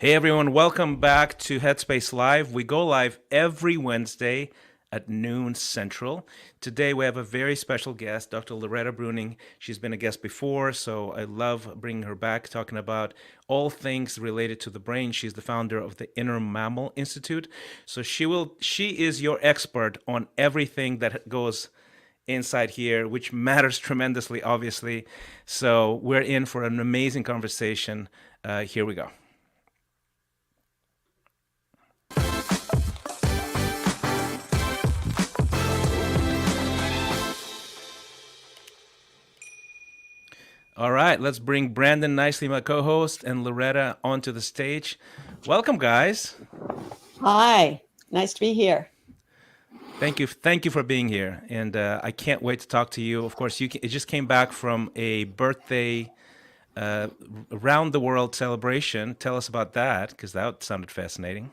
Hey everyone, welcome back to Headspace Live. We go live every Wednesday at noon Central. Today we have a very special guest, Dr. Loretta Breuning. She's been a guest before, so I love bringing her back, talking about all things related to the brain. She's the founder of the Inner Mammal Institute. So she is your expert on everything that goes inside here, which matters tremendously, obviously. So we're in for an amazing conversation. Here we go. All right, let's bring Brandon Nicely, my co-host, and Loretta onto the stage. Welcome, guys. Hi, nice to be here. Thank you for being here, and I can't wait to talk to you. Of course, it just came back from a birthday uh, around the world celebration. Tell us about that, because that sounded fascinating.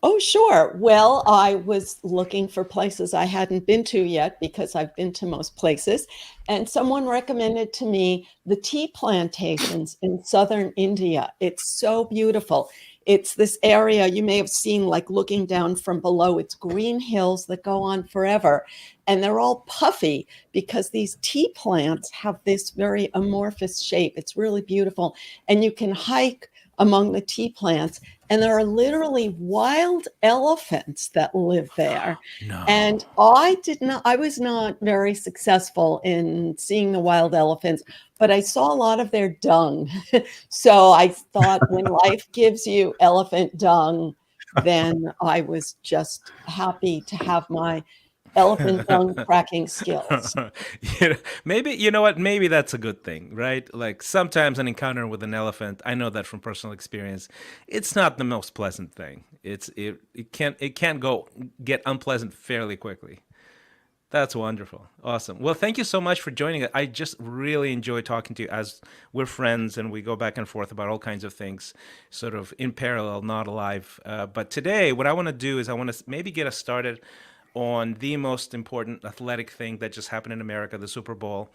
Oh, sure. Well, I was looking for places I hadn't been to yet because I've been to most places. And someone recommended to me the tea plantations in southern India. It's so beautiful. It's this area you may have seen, like looking down from below. It's green hills that go on forever. And they're all puffy because these tea plants have this very amorphous shape. It's really beautiful. And you can hike among the tea plants. And there are literally wild elephants that live there. No. And I was not very successful in seeing the wild elephants, but I saw a lot of their dung. So I thought when life gives you elephant dung, then I was just happy to have my elephant dung cracking skills. Maybe you know what? Maybe that's a good thing, right? Like sometimes an encounter with an elephant, I know that from personal experience, it's not the most pleasant thing. It can go get unpleasant fairly quickly. That's wonderful. Awesome. Well, thank you so much for joining us. I just really enjoy talking to you as we're friends and we go back and forth about all kinds of things, sort of in parallel, not alive. But today, what I want to do is I want to maybe get us started on the most important athletic thing that just happened in America, the Super Bowl.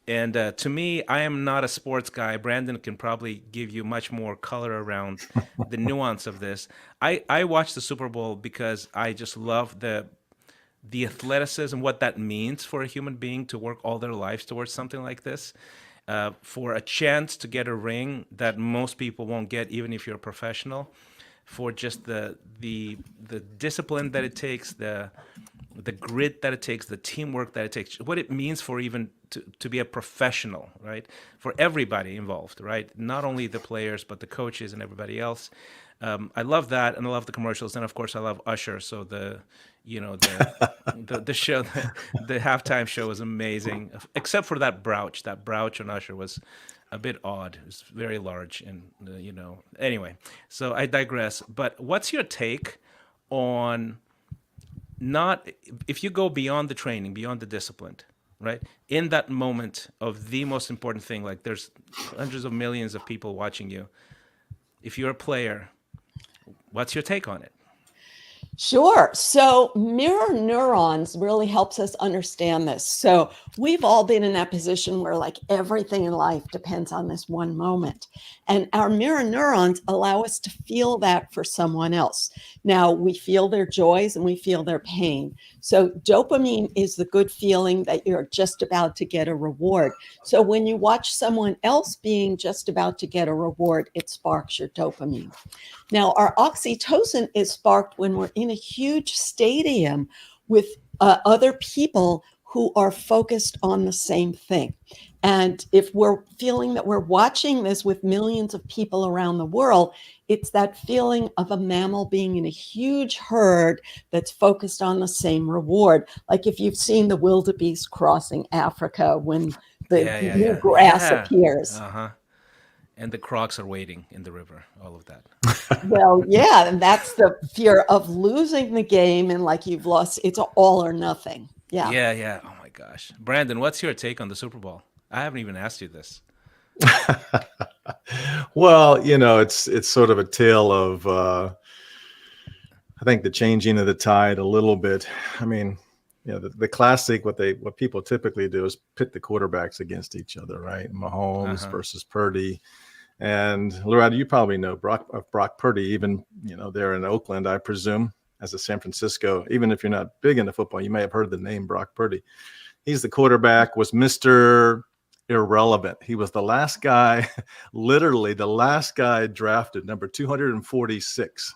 And to me, I am not a sports guy. Brandon can probably give you much more color around the nuance of this. I watch the Super Bowl because I just love the athleticism, what that means for a human being to work all their lives towards something like this, for a chance to get a ring that most people won't get, even if you're a professional, for just the discipline that it takes, the grit that it takes, the teamwork that it takes, what it means for even to be a professional, right? For everybody involved, right? Not only the players, but the coaches and everybody else. I love that, and I love the commercials, and of course, I love Usher. So you know, the show, the halftime show was amazing, except for that brooch. That brooch on Usher was a bit odd. It was very large, and Anyway, so I digress. But what's your take on not if you go beyond the training, beyond the discipline, right? In that moment of the most important thing, like there's hundreds of millions of people watching you. If you're a player, what's your take on it? Sure. So mirror neurons really helps us understand this. So we've all been in that position where like everything in life depends on this one moment. And our mirror neurons allow us to feel that for someone else. Now we feel their joys and we feel their pain. So dopamine is the good feeling that you're just about to get a reward. So when you watch someone else being just about to get a reward, it sparks your dopamine. Now, our oxytocin is sparked when we're in a huge stadium with other people who are focused on the same thing. And if we're feeling that we're watching this with millions of people around the world, it's that feeling of a mammal being in a huge herd that's focused on the same reward. Like if you've seen the wildebeest crossing Africa when the Yeah, yeah, new yeah, grass yeah. appears. Uh-huh. And the crocs are waiting in the river, all of that. Well, yeah, and that's the fear of losing the game and like you've lost, it's all or nothing. Yeah. Yeah, yeah. Oh my gosh. Brandon, what's your take on the Super Bowl? I haven't even asked you this. Well, it's sort of a tale of I think the changing of the tide a little bit. I mean, the classic what people typically do is pit the quarterbacks against each other, right? Mahomes Uh-huh. versus Purdy. And Loretta, you probably know Brock Purdy, even, there in Oakland, I presume, as a San Francisco. Even if you're not big into football, you may have heard the name Brock Purdy. He's the quarterback, was Mr. Irrelevant. He was the last guy, literally the last guy drafted, number 246.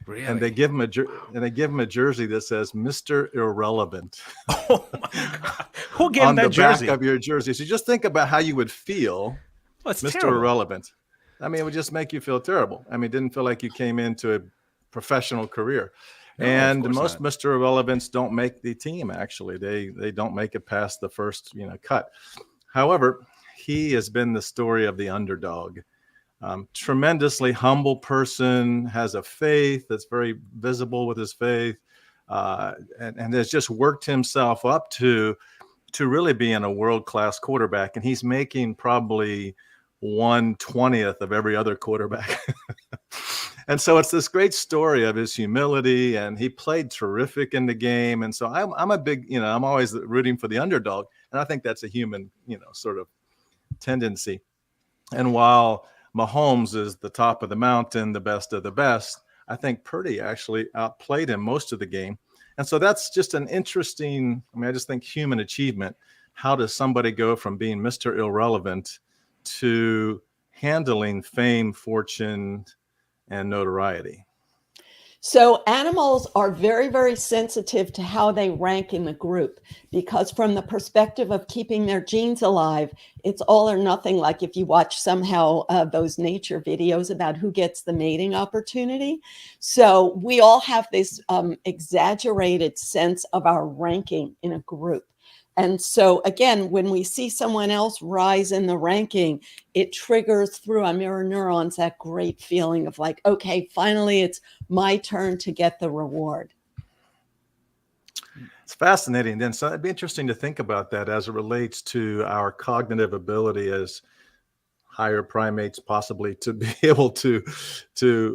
Really? And they give him a jersey that says Mr. Irrelevant. Oh my God! Who gave him on that the jersey? back of your jersey. So just think about how you would feel, Oh, it's Mr. terrible. Irrelevant. I mean, it would just make you feel terrible. I mean, it didn't feel like you came into a professional career. No, of And course most not. Mr. Irrelevants don't make the team. Actually, they don't make it past the first cut. However, he has been the story of the underdog. Tremendously humble person, has a faith that's very visible with his faith, and has just worked himself up to really being a world-class quarterback. And he's making probably 1/20th of every other quarterback. And so it's this great story of his humility, and he played terrific in the game. And so I'm a big, I'm always rooting for the underdog. And I think that's a human, sort of tendency. And while Mahomes is the top of the mountain, the best of the best, I think Purdy actually outplayed him most of the game. And so that's just an interesting, I just think human achievement. How does somebody go from being Mr. Irrelevant to handling fame, fortune, and notoriety? So animals are very, very sensitive to how they rank in the group, because from the perspective of keeping their genes alive, it's all or nothing. Like if you watch somehow those nature videos about who gets the mating opportunity. So we all have this exaggerated sense of our ranking in a group. And so again, when we see someone else rise in the ranking, it triggers through our mirror neurons that great feeling of like, okay, finally it's my turn to get the reward. It's fascinating. Then, so it'd be interesting to think about that as it relates to our cognitive ability as higher primates, possibly to be able to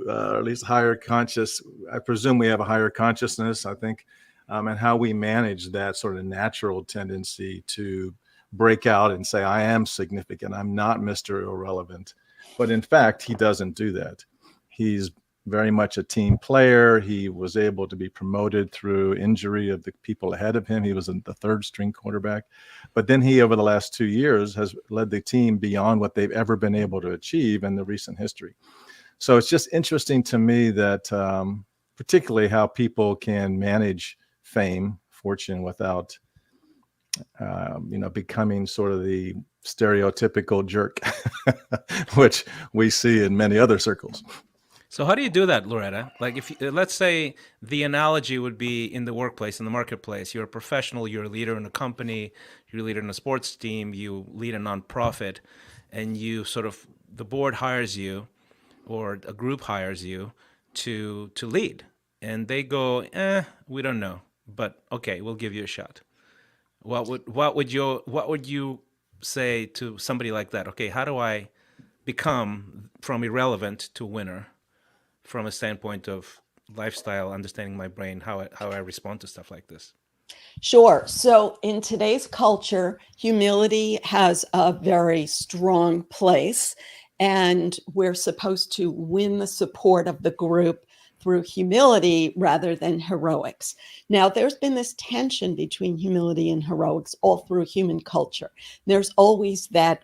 at least higher conscious. I presume we have a higher consciousness, I think, and how we manage that sort of natural tendency to break out and say, I am significant. I'm not Mr. Irrelevant. But in fact, he doesn't do that. He's very much a team player. He was able to be promoted through injury of the people ahead of him. He was the third string quarterback. But then he, over the last 2 years, has led the team beyond what they've ever been able to achieve in the recent history. So it's just interesting to me that particularly how people can manage fame, fortune without, becoming sort of the stereotypical jerk, which we see in many other circles. So how do you do that, Loretta? Like if let's say the analogy would be in the workplace, in the marketplace, you're a professional, you're a leader in a company, you're a leader in a sports team, you lead a nonprofit, and you sort of, the board hires you or a group hires you to lead. And they go, we don't know, but okay, we'll give you a shot. What would you say to somebody like that? Okay, how do I become from irrelevant to winner from a standpoint of lifestyle, understanding my brain, how I respond to stuff like this? Sure. So in today's culture, humility has a very strong place, and we're supposed to win the support of the group through humility rather than heroics. Now, there's been this tension between humility and heroics all through human culture. There's always that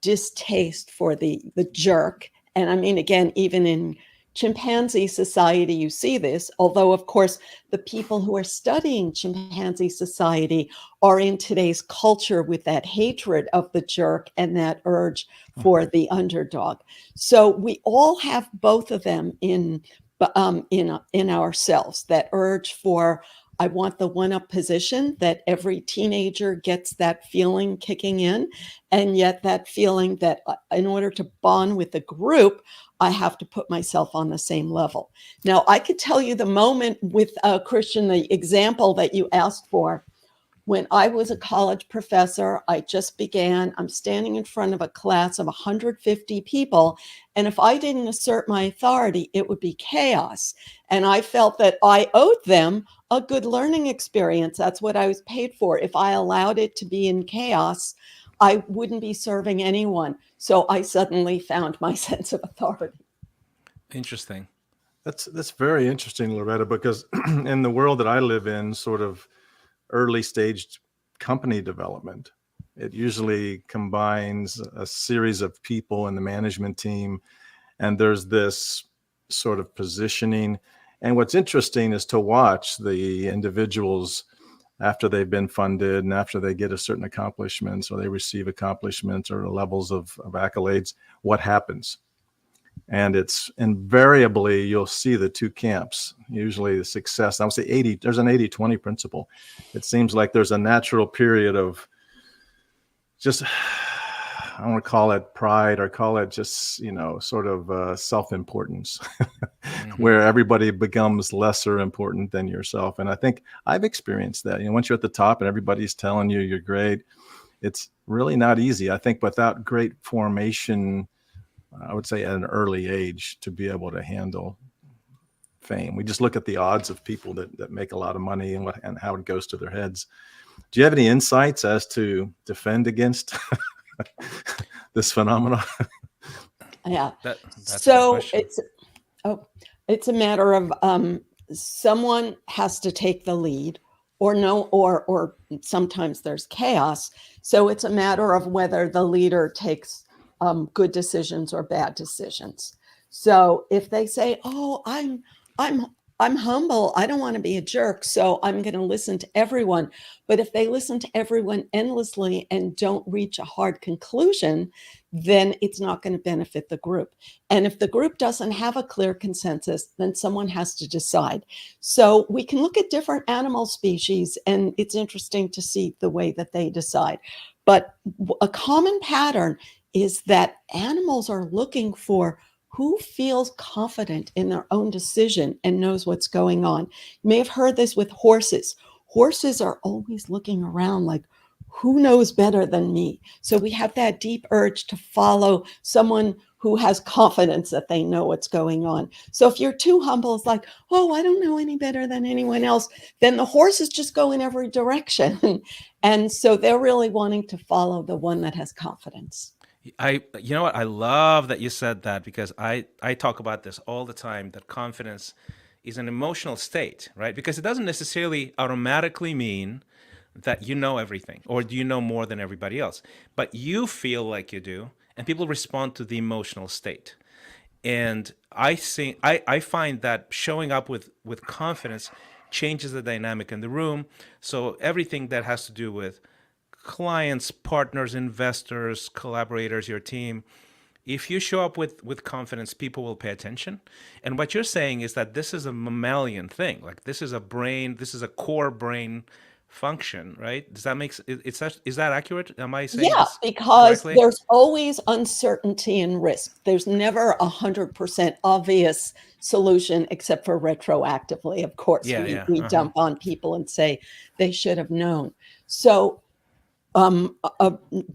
distaste for the jerk. And I mean, again, even in chimpanzee society, you see this, although, of course, the people who are studying chimpanzee society are in today's culture with that hatred of the jerk and that urge for the underdog. So we all have both of them in ourselves, that urge for, I want the one-up position, that every teenager gets that feeling kicking in, and yet that feeling that in order to bond with the group, I have to put myself on the same level. Now, I could tell you the moment with Christian, the example that you asked for. When I was a college professor, I just began, I'm standing in front of a class of 150 people. And if I didn't assert my authority, it would be chaos. And I felt that I owed them a good learning experience. That's what I was paid for. If I allowed it to be in chaos, I wouldn't be serving anyone. So I suddenly found my sense of authority. Interesting. That's very interesting, Loretta, because in the world that I live in, sort of early stage company development, it usually combines a series of people in the management team, and there's this sort of positioning. And what's interesting is to watch the individuals after they've been funded and after they get a certain accomplishments or they receive accomplishments or levels of accolades, what happens. And it's invariably, you'll see the two camps, usually the success. I would say 80, there's an 80-20 principle. It seems like there's a natural period of just, I don't want to call it pride or call it just, sort of self-importance, where everybody becomes lesser important than yourself. And I think I've experienced that. Once you're at the top and everybody's telling you you're great, it's really not easy. I think without great formation, I would say at an early age, to be able to handle fame. We just look at the odds of people that make a lot of money and how it goes to their heads. Do you have any insights as to defend against this phenomenon? Yeah. That's a good So question. it's a matter of someone has to take the lead, or sometimes there's chaos. So it's a matter of whether the leader takes good decisions or bad decisions. So if they say, "Oh, I'm humble. I don't want to be a jerk, so I'm going to listen to everyone." But if they listen to everyone endlessly and don't reach a hard conclusion, then it's not going to benefit the group. And if the group doesn't have a clear consensus, then someone has to decide. So we can look at different animal species, and it's interesting to see the way that they decide. But a common pattern is that animals are looking for who feels confident in their own decision and knows what's going on. You may have heard this with horses. Horses are always looking around like, who knows better than me? So we have that deep urge to follow someone who has confidence that they know what's going on. So if you're too humble, it's like, oh, I don't know any better than anyone else, then the horses just go in every direction. And so they're really wanting to follow the one that has confidence. You know what? I love that you said that, because I talk about this all the time, that confidence is an emotional state, right? Because it doesn't necessarily automatically mean that you know everything or do you know more than everybody else, but you feel like you do, and people respond to the emotional state. And I find that showing up with confidence changes the dynamic in the room. So everything that has to do with clients, partners, investors, collaborators, your team, if you show up with confidence, people will pay attention. And what you're saying is that this is a mammalian thing. Like, this is a brain, this is a core brain function, right? Does that make is that accurate? Am I saying Yeah, this because correctly? there's always uncertainty and risk. There's never 100% obvious solution except for retroactively. Of course, Yeah, we yeah. we Uh-huh. dump on people and say they should have known. So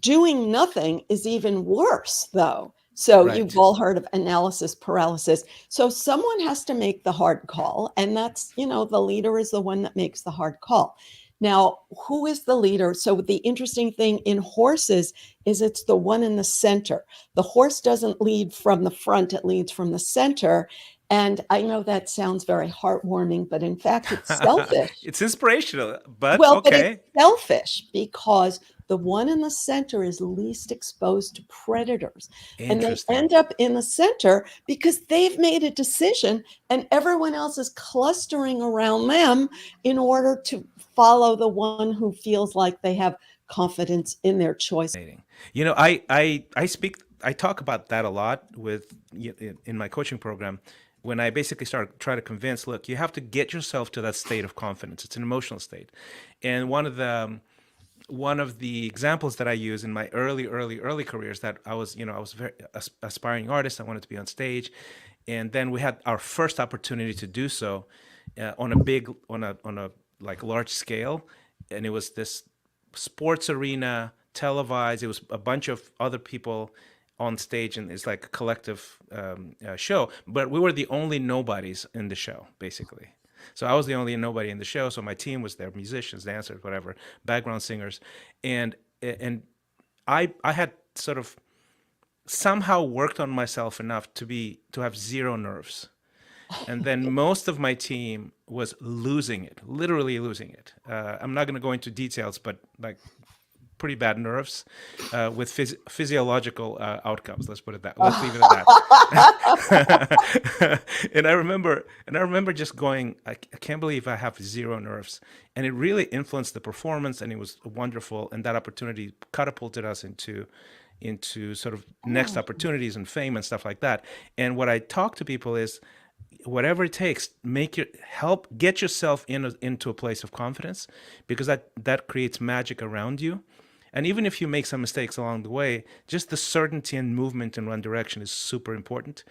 doing nothing is even worse, though. So you've Right. all heard of analysis paralysis. So someone has to make the hard call, and that's, the leader is the one that makes the hard call. Now, who is the leader? So the interesting thing in horses is it's the one in the center. The horse doesn't lead from the front, it leads from the center. And I know that sounds very heartwarming, but in fact, it's selfish. It's inspirational, but Well, but it's okay. selfish because the one in the center is least exposed to predators. And they Interesting. end up in the center because they've made a decision and everyone else is clustering around them in order to follow the one who feels like they have confidence in their choice. Fascinating. I talk about that a lot in my coaching program, when I basically try to convince, look, you have to get yourself to that state of confidence. It's an emotional state. And one of the examples that I use in my early careers, that I was a very aspiring artist. I wanted to be on stage, and then we had our first opportunity to do so on a like large scale, and it was this sports arena, televised. It was a bunch of other people on stage, and it's like a collective show. But we were the only nobodies in the show, basically. So I was the only nobody in the show. So my team was there, musicians, dancers, whatever, background singers, and I had sort of somehow worked on myself enough to have zero nerves. And then most of my team was losing it, literally losing it. I'm not going to go into details, but like pretty bad nerves with physiological outcomes. Let's put it that. Let's leave it at that. And I remember just going, I can't believe I have zero nerves, and it really influenced the performance, and it was wonderful. And that opportunity catapulted us into sort of next Oh, opportunities and fame and stuff like that. And what I talk to people is, whatever it takes, help get yourself into a place of confidence, because that creates magic around you. And even if you make some mistakes along the way, just the certainty and movement in one direction is super important.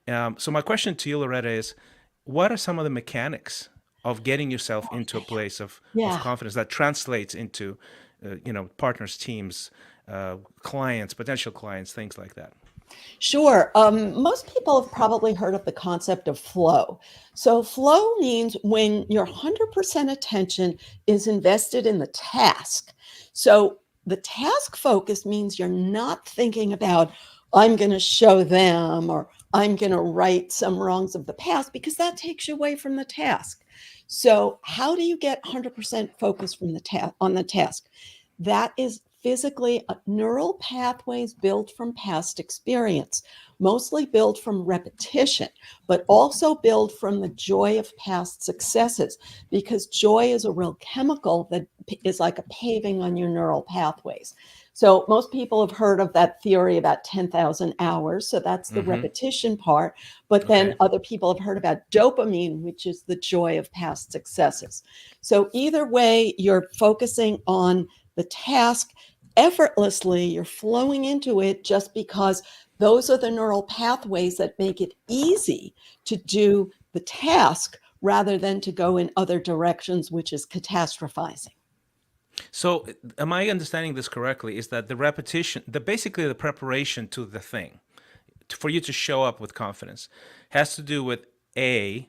So my question to you, Loretta, is what are some of the mechanics of getting yourself into a place of yeah. confidence that translates into, partners, teams, clients, potential clients, things like that? Sure. Most people have probably heard of the concept of flow. So, flow means when your 100% attention is invested in the task. So, the task focus means you're not thinking about, I'm going to show them or I'm going to right some wrongs of the past, because that takes you away from the task. So, how do you get 100% focus from on the task? That is physically neural pathways built from past experience, mostly built from repetition, but also built from the joy of past successes, because joy is a real chemical that is like a paving on your neural pathways. So most people have heard of that theory about 10,000 hours. So that's the Mm-hmm. repetition part. But then Okay. other people have heard about dopamine, which is the joy of past successes. So either way, you're focusing on the task effortlessly, you're flowing into it just because those are the neural pathways that make it easy to do the task rather than to go in other directions, which is catastrophizing. So, am I understanding this correctly? Is that the repetition, basically the preparation to the thing, for you to show up with confidence, has to do with A,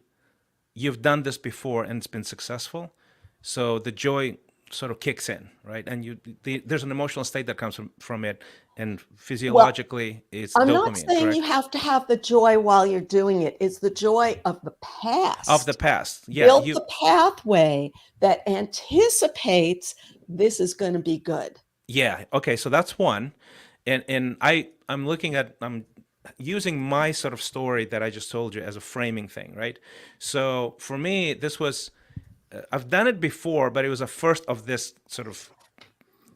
you've done this before and it's been successful. So the joy sort of kicks in, right? And there's an emotional state that comes from it, and Well, physiologically, it's I'm not dopamine, saying you correct? have to have the joy while you're doing it. It's the joy of the Of the past. past, yeah. Build the pathway that anticipates this is going to be good. Yeah. Okay. So that's one, and I'm using my sort of story that I just told you as a framing thing, right? So for me, this was I've done it before, but it was a first of this sort of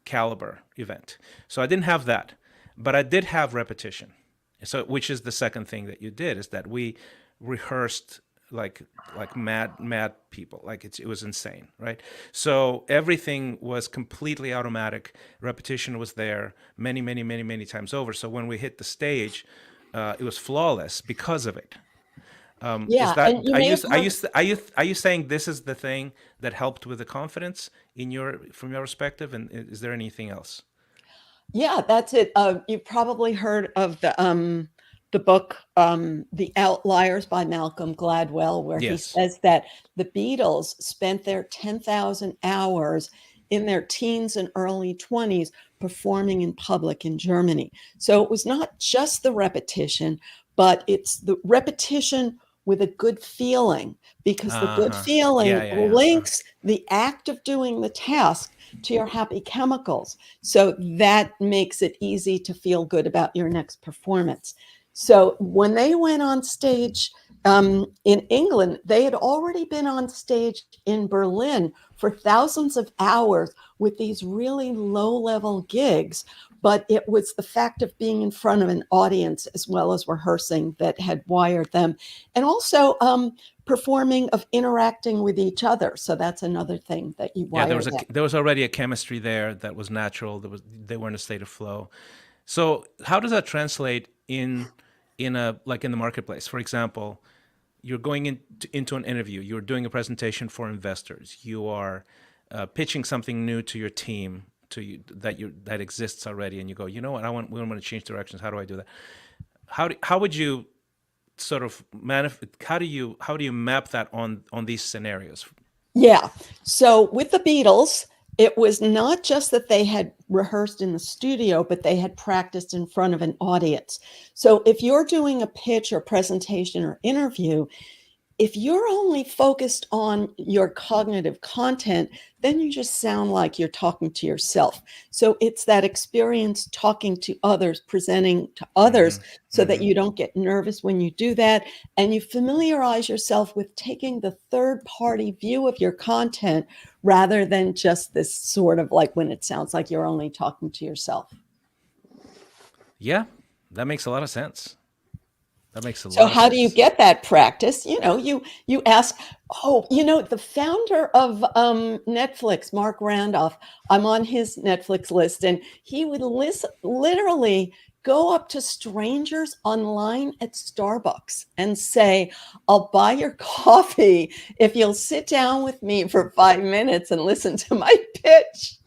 caliber event. So I didn't have that, but I did have repetition. So which is the second thing that you did, is that we rehearsed like mad people. Like it was insane, right? So everything was completely automatic. Repetition was there many times over. So when we hit the stage, it was flawless because of it. Is Yeah, that and you may have heard. are you saying this is the thing that helped with the confidence from your perspective? And is there anything else? Yeah, that's it. You've probably heard of the book The Outliers by Malcolm Gladwell, where he Yes. says that the Beatles spent their 10,000 hours in their teens and early 20s performing in public in Germany. So it was not just the repetition, but it's the repetition with a good feeling, because the good Uh-huh. Yeah, feeling yeah, yeah. links the act of doing the task to your happy chemicals. So that makes it easy to feel good about your next performance. So when they went on stage in England, they had already been on stage in Berlin for thousands of hours with these really low level gigs. But it was the fact of being in front of an audience as well as rehearsing that had wired them. And also performing, of interacting with each other. So that's another thing that you Yeah, wire them. there was already a chemistry there that was natural. They were in a state of flow. So how does that translate in the marketplace? For example, you're going into an interview, you're doing a presentation for investors, you are pitching something new to your team, that exists already, and you go, you know what, we want to change directions. How do I do that? How would you sort of how do you map that on these scenarios? Yeah. So with the Beatles, it was not just that they had rehearsed in the studio, but they had practiced in front of an audience. So if you're doing a pitch or presentation or interview, if you're only focused on your cognitive content, then you just sound like you're talking to yourself. So it's that experience talking to others, presenting to others, so that you don't get nervous when you do that. And you familiarize yourself with taking the third party view of your content rather than just this sort of like when it sounds like you're only talking to yourself. Yeah, that makes a lot of sense. That makes a So lot of how do you sense. get that practice? You ask, the founder of Netflix, Mark Randolph, I'm on his Netflix list, and he would literally go up to strangers online at Starbucks and say, I'll buy your coffee if you'll sit down with me for 5 minutes and listen to my pitch.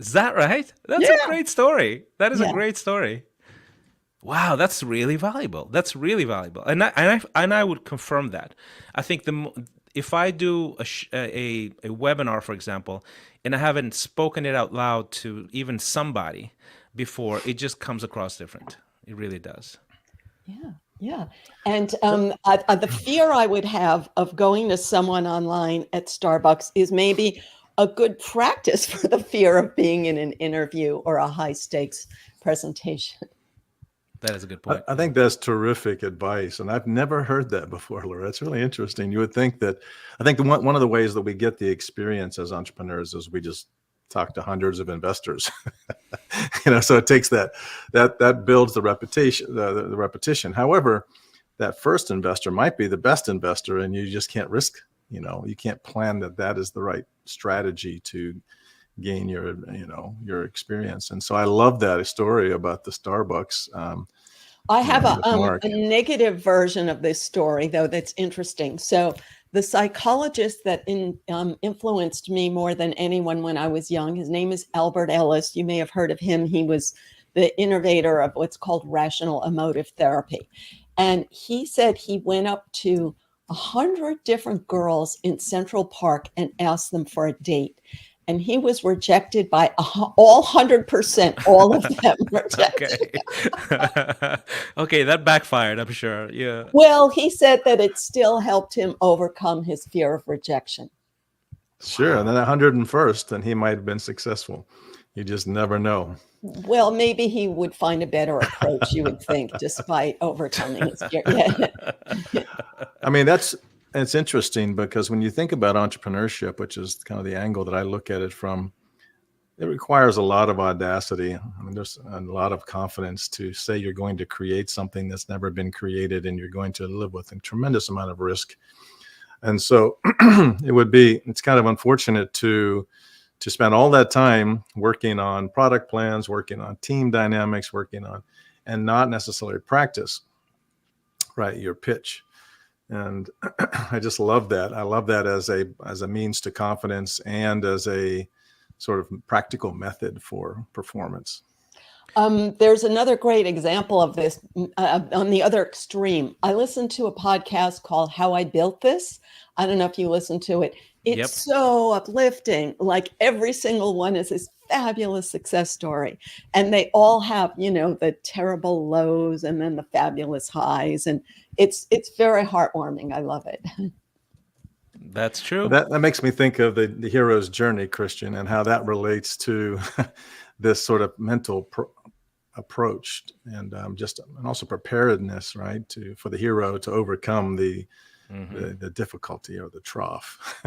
Is that right? That's a Yeah. great story. That is a Yeah. great story. Wow, that's really valuable. That's really valuable, and I would confirm that. I think if I do a webinar, for example, and I haven't spoken it out loud to even somebody before, it just comes across different. It really does. Yeah, yeah. And the fear I would have of going to someone online at Starbucks is maybe a good practice for the fear of being in an interview or a high stakes presentation. That is a good point. I think that's terrific advice, and I've never heard that before, Laura. It's really interesting. You would think that, I think one of the ways that we get the experience as entrepreneurs is we just talk to hundreds of investors. So it takes that builds the repetition, the repetition. However, that first investor might be the best investor, and you just can't risk. You can't plan that is the right strategy to gain your experience. And so I love that story about the Starbucks. I have Mark. a negative version of this story, though, that's interesting. So the psychologist that influenced me more than anyone when I was young, his name is Albert Ellis. You may have heard of him. He was the innovator of what's called rational emotive therapy. And he said he went up to 100 different girls in Central Park and asked them for a date. And he was rejected by all 100%, all of them rejected. Okay. Okay, that backfired, I'm sure. Yeah. Well, he said that it still helped him overcome his fear of rejection. Sure. And then 101st, and he might have been successful. You just never know. Well, maybe he would find a better approach, you would think, despite overcoming his fear. Yeah. I mean, it's interesting because when you think about entrepreneurship, which is kind of the angle that I look at it from, it requires a lot of audacity. I mean, there's a lot of confidence to say you're going to create something that's never been created, and you're going to live with a tremendous amount of risk. And so it's kind of unfortunate to spend all that time working on product plans, working on team dynamics, and not necessarily practice, right, your pitch. And I just love that. I love that as a means to confidence and as a sort of practical method for performance. There's another great example of this on the other extreme. I listened to a podcast called How I Built This. I don't know if you listened to it. It's so uplifting. Like every single one is this fabulous success story. And they all have, the terrible lows and then the fabulous highs. And it's very heartwarming. I love it. That's true. That makes me think of the hero's journey, Christian, and how that relates to this sort of mental approach and also preparedness, right, for the hero to overcome the difficulty or the trough.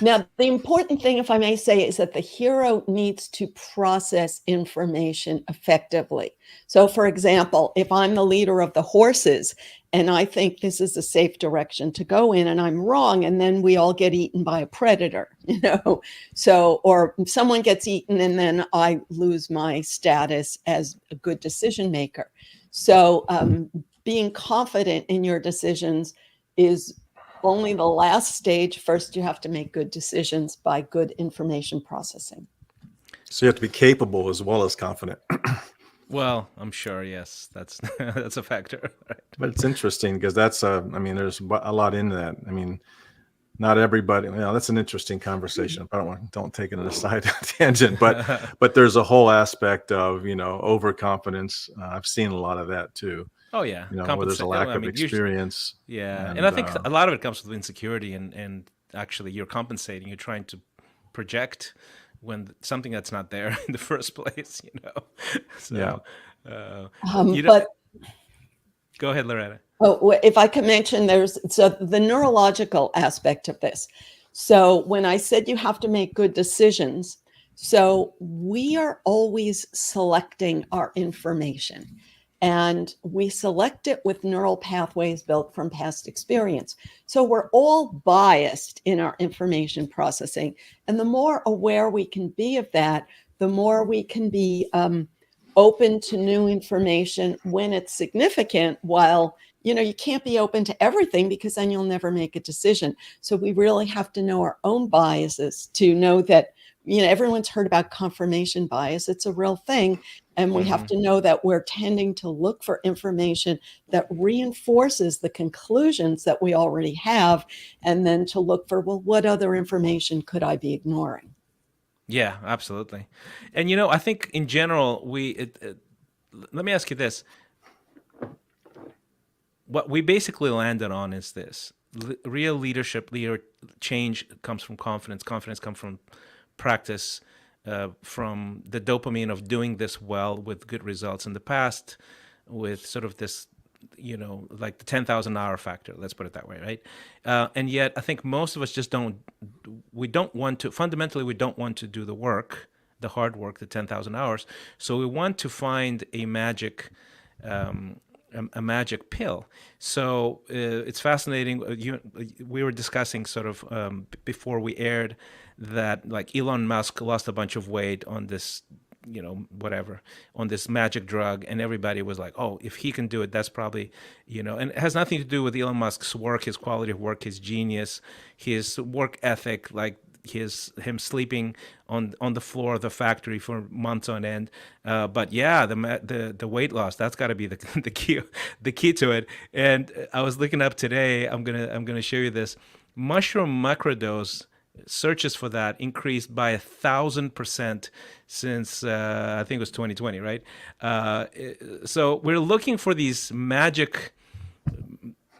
Now, the important thing, if I may say, is that the hero needs to process information effectively. So, for example, if I'm the leader of the horses and I think this is a safe direction to go in and I'm wrong, and then we all get eaten by a predator, or someone gets eaten and then I lose my status as a good decision maker. So being confident in your decisions is only the last stage. First, you have to make good decisions by good information processing. So you have to be capable as well as confident. Well, I'm sure, yes, that's that's a factor. Right? But it's interesting because there's a lot in that. I mean, not everybody, that's an interesting conversation. I don't take it on a side tangent, but there's a whole aspect of, overconfidence. I've seen a lot of that too, Oh yeah, where there's a compensate. lack I of mean, usually, experience. yeah, and I And think a lot of it comes with insecurity, and actually you're compensating. You're trying to project when something that's not there in the first place. yeah, So you know, But go ahead, Loretta. if I could mention, so the neurological aspect of this. So when I said you have to make good decisions, so we are always selecting our information, and we select it with neural pathways built from past experience. So we're all biased in our information processing. And the more aware we can be of that, the more we can be open to new information when it's significant, while you can't be open to everything because then you'll never make a decision. So we really have to know our own biases to know that, everyone's heard about confirmation bias. It's a real thing. And we have Hmm. to know that we're tending to look for information that reinforces the conclusions that we already have, and then to look for, well, what other information could I be ignoring? Yeah, absolutely. And I think in general, let me ask you this: what we basically landed on is this: real leader change comes from confidence. Confidence comes from practice, from the dopamine of doing this well with good results in the past, with sort of this, like the 10,000 hour factor. Let's put it that way, right? And yet, I think most of us just don't. We don't want to. Fundamentally, we don't want to do the work, the hard work, the 10,000 hours. So we want to find a magic. A magic pill. So it's fascinating. We were discussing sort of before we aired that like Elon Musk lost a bunch of weight on this, whatever, on this magic drug, and everybody was like, "Oh, if he can do it, that's probably," And it has nothing to do with Elon Musk's work, his quality of work, his genius, his work ethic, like him sleeping on the floor of the factory for months on end. But yeah, the weight loss, that's got to be the the key to it. And I was looking up today. I'm gonna show you this mushroom microdose. Searches for that increased by 1,000% since I think it was 2020, right? So we're looking for these magic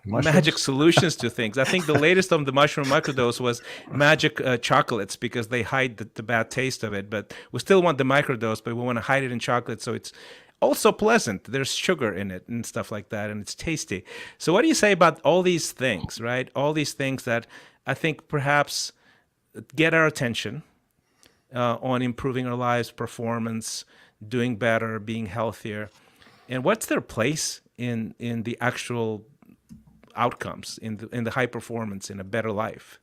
mushrooms. solutions to things. I think the latest of the mushroom microdose was magic chocolates, because they hide the bad taste of it. But we still want the microdose, but we want to hide it in chocolate so it's also pleasant. There's sugar in it and stuff like that, and it's tasty. So what do you say about all these things, right? All these things that I think perhaps get our attention on improving our lives, performance, doing better, being healthier, and what's their place in the actual outcomes, in the high performance, in a better life.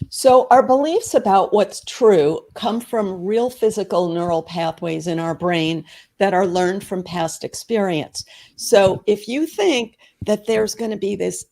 So our beliefs about what's true come from real physical neural pathways in our brain that are learned from past experience. So if you think that there's going to be this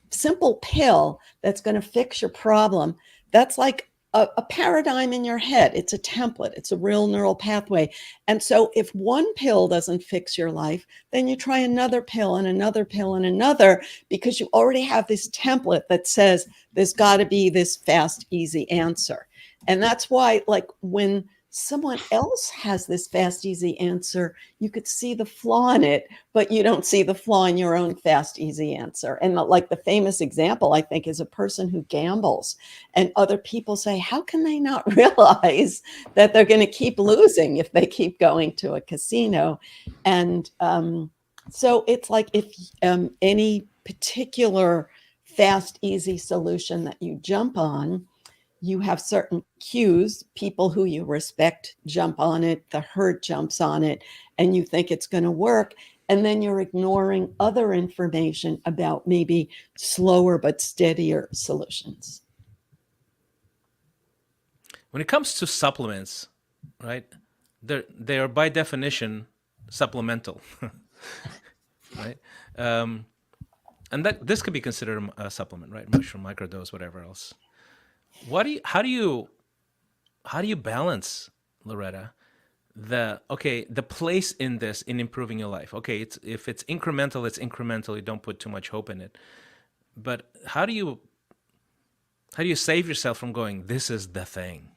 simple pill that's going to fix your problem, that's like a paradigm in your head. It's a template. It's a real neural pathway. And so if one pill doesn't fix your life, then you try another pill and another pill and another, because you already have this template that says there's got to be this fast, easy answer. And that's why, like, when someone else has this fast, easy answer, you could see the flaw in it, but you don't see the flaw in your own fast, easy answer. And like the famous example, I think, is a person who gambles, and other people say, how can they not realize that they're going to keep losing if they keep going to a casino? And so it's like, if any particular fast, easy solution that you jump on, you have certain cues. People who you respect jump on it, the herd jumps on it, and you think it's going to work. And then you're ignoring other information about maybe slower but steadier solutions. When it comes to supplements, right, they are by definition supplemental, right? And that this could be considered a supplement, right? Mushroom microdose, whatever else. How do you balance, Loretta, the place in this, in improving your life? Okay, if it's incremental, it's incremental. You don't put too much hope in it. But how do you How do you save yourself from going, this is the thing?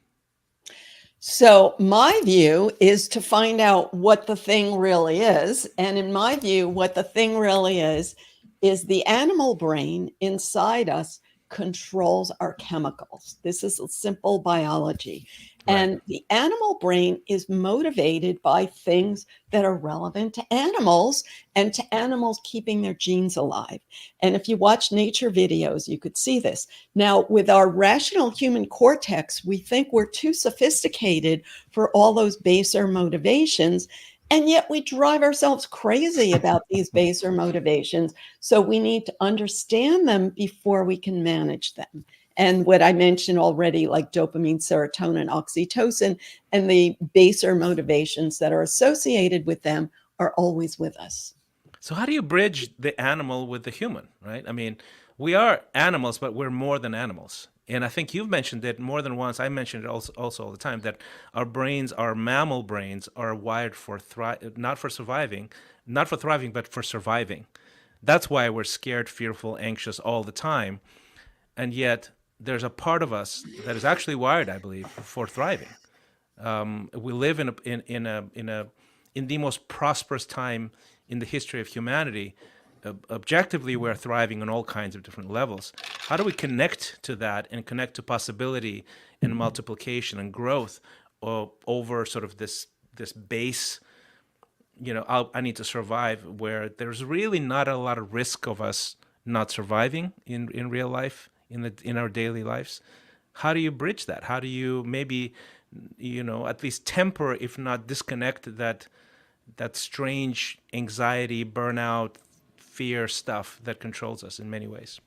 So, my view is to find out what the thing really is. And in my view, what the thing really is the animal brain inside us controls our chemicals. This is a simple biology. Right. And the animal brain is motivated by things that are relevant to animals and to animals keeping their genes alive. And if you watch nature videos, you could see this. Now, with our rational human cortex, we think we're too sophisticated for all those baser motivations. And yet we drive ourselves crazy about these baser motivations. So we need to understand them before we can manage them. And what I mentioned already, like dopamine, serotonin, oxytocin, and the baser motivations that are associated with them are always with us. So how do you bridge the animal with the human, right? I mean, we are animals, but we're more than animals. And I think you've mentioned it more than once. I mentioned it also all the time that our brains, our mammal brains, are wired for not for surviving, not for thriving, but for surviving. That's why we're scared, fearful, anxious all the time. And yet, there's a part of us that is actually wired, I believe, for thriving. We live in the most prosperous time in the history of humanity. Objectively, we're thriving on all kinds of different levels. How do we connect to that and connect to possibility and multiplication and growth over sort of this base? I need to survive, where there's really not a lot of risk of us not surviving in real life, in our daily lives. How do you bridge that? How do you maybe, at least temper, if not disconnect that strange anxiety, burnout, fear stuff that controls us in many ways?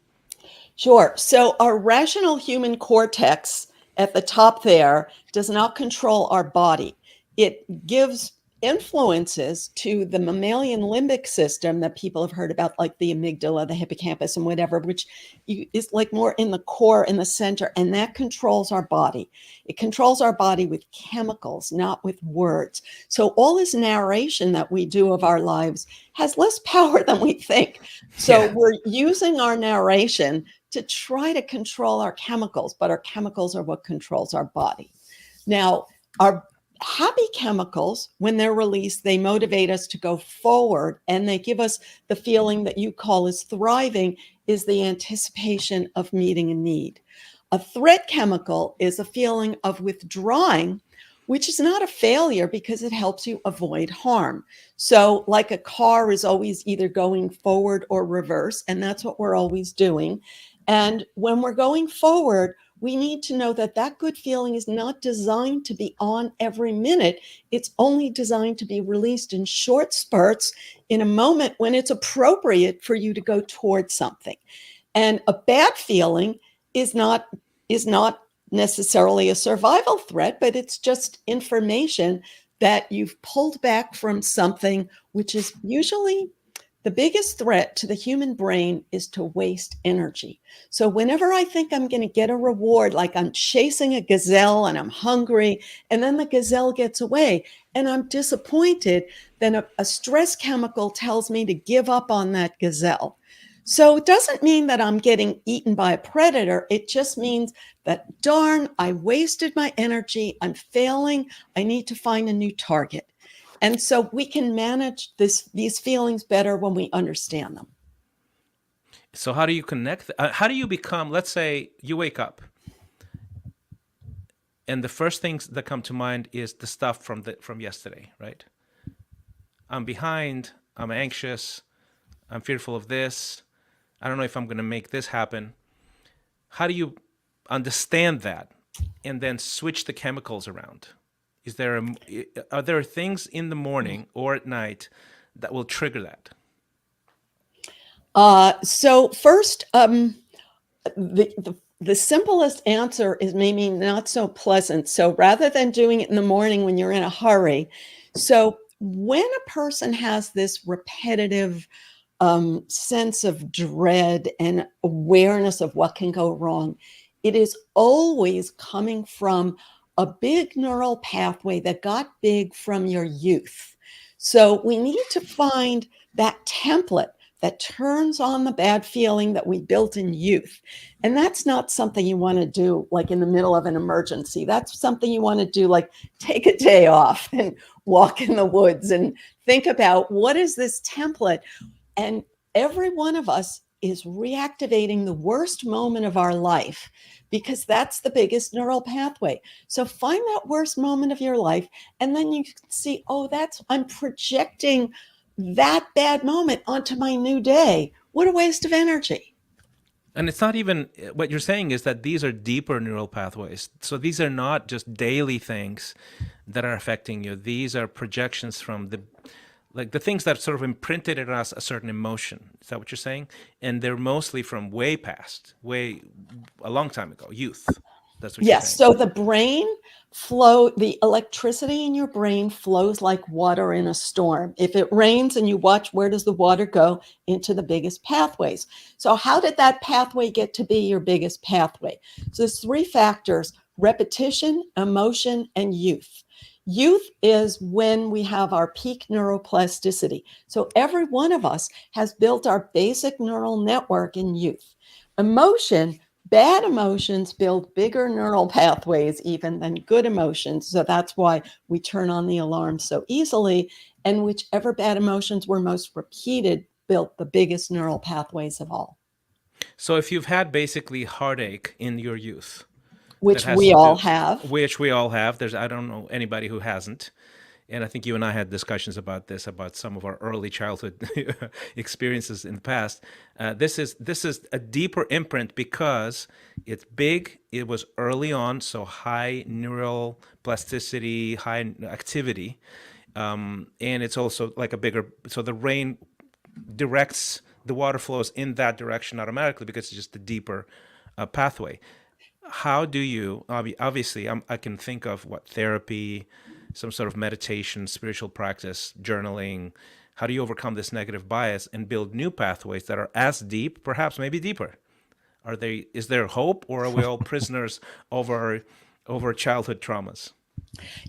Sure. So our rational human cortex at the top there does not control our body. It gives influences to the mammalian limbic system that people have heard about, like the amygdala, the hippocampus, and whatever, which is like more in the core, in the center, and that controls our body. It controls our body with chemicals, not with words. So all this narration that we do of our lives has less power than we think. So Yeah. we're using our narration to try to control our chemicals, but our chemicals are what controls our body. Now, our happy chemicals, when they're released, they motivate us to go forward, and they give us the feeling that you call as thriving, is the anticipation of meeting a need. A threat chemical is a feeling of withdrawing, which is not a failure because it helps you avoid harm. So, like a car is always either going forward or reverse, and that's what we're always doing. And when we're going forward, we need to know that that good feeling is not designed to be on every minute. It's only designed to be released in short spurts in a moment when it's appropriate for you to go towards something. And a bad feeling is not necessarily a survival threat, but it's just information that you've pulled back from something, which is usually the biggest threat to the human brain is to waste energy. So whenever I think I'm going to get a reward, like I'm chasing a gazelle and I'm hungry, and then the gazelle gets away and I'm disappointed, then a stress chemical tells me to give up on that gazelle. So it doesn't mean that I'm getting eaten by a predator. It just means that, darn, I wasted my energy. I'm failing. I need to find a new target. And so we can manage these feelings better when we understand them. So how do you connect? How do you become? Let's say you wake up, and the first things that come to mind is the stuff from yesterday, right? I'm behind. I'm anxious. I'm fearful of this. I don't know if I'm going to make this happen. How do you understand that and then switch the chemicals around? Are there things in the morning or at night that will trigger that? So first, the simplest answer is maybe not so pleasant. So rather than doing it in the morning when you're in a hurry, so when a person has this repetitive sense of dread and awareness of what can go wrong, it is always coming from a big neural pathway that got big from your youth. So we need to find that template that turns on the bad feeling that we built in youth. And that's not something you want to do like in the middle of an emergency. That's something you want to do like take a day off and walk in the woods and think about what is this template. And every one of us is reactivating the worst moment of our life because that's the biggest neural pathway. So find that worst moment of your life, and then you can see, oh, I'm projecting that bad moment onto my new day. What a waste of energy. And it's not even what you're saying is that these are deeper neural pathways. So these are not just daily things that are affecting you. These are projections from the things that sort of imprinted in us a certain emotion. Is that what you're saying? And they're mostly from way past, a long time ago, youth. That's what Yes. you're saying. So the electricity in your brain flows like water in a storm. If it rains and you watch, where does the water go? Into the biggest pathways. So how did that pathway get to be your biggest pathway? So there's 3 factors: repetition, emotion, and youth. Youth is when we have our peak neuroplasticity. So every one of us has built our basic neural network in youth. Bad emotions build bigger neural pathways even than good emotions. So that's why we turn on the alarm so easily. And whichever bad emotions were most repeated built the biggest neural pathways of all. So if you've had basically heartache in your youth, Which we all have. Which we all have. I don't know anybody who hasn't. And I think you and I had discussions about this, about some of our early childhood experiences in the past. This is a deeper imprint because it's big. It was early on, so high neural plasticity, high activity, and it's also like a bigger. So the rain directs the water flows in that direction automatically because it's just a deeper pathway. How do you obviously I can think of therapy, some sort of meditation, spiritual practice, journaling. How do you overcome this negative bias and build new pathways that are as deep, perhaps maybe deeper? Is there hope, or are we all prisoners over childhood traumas?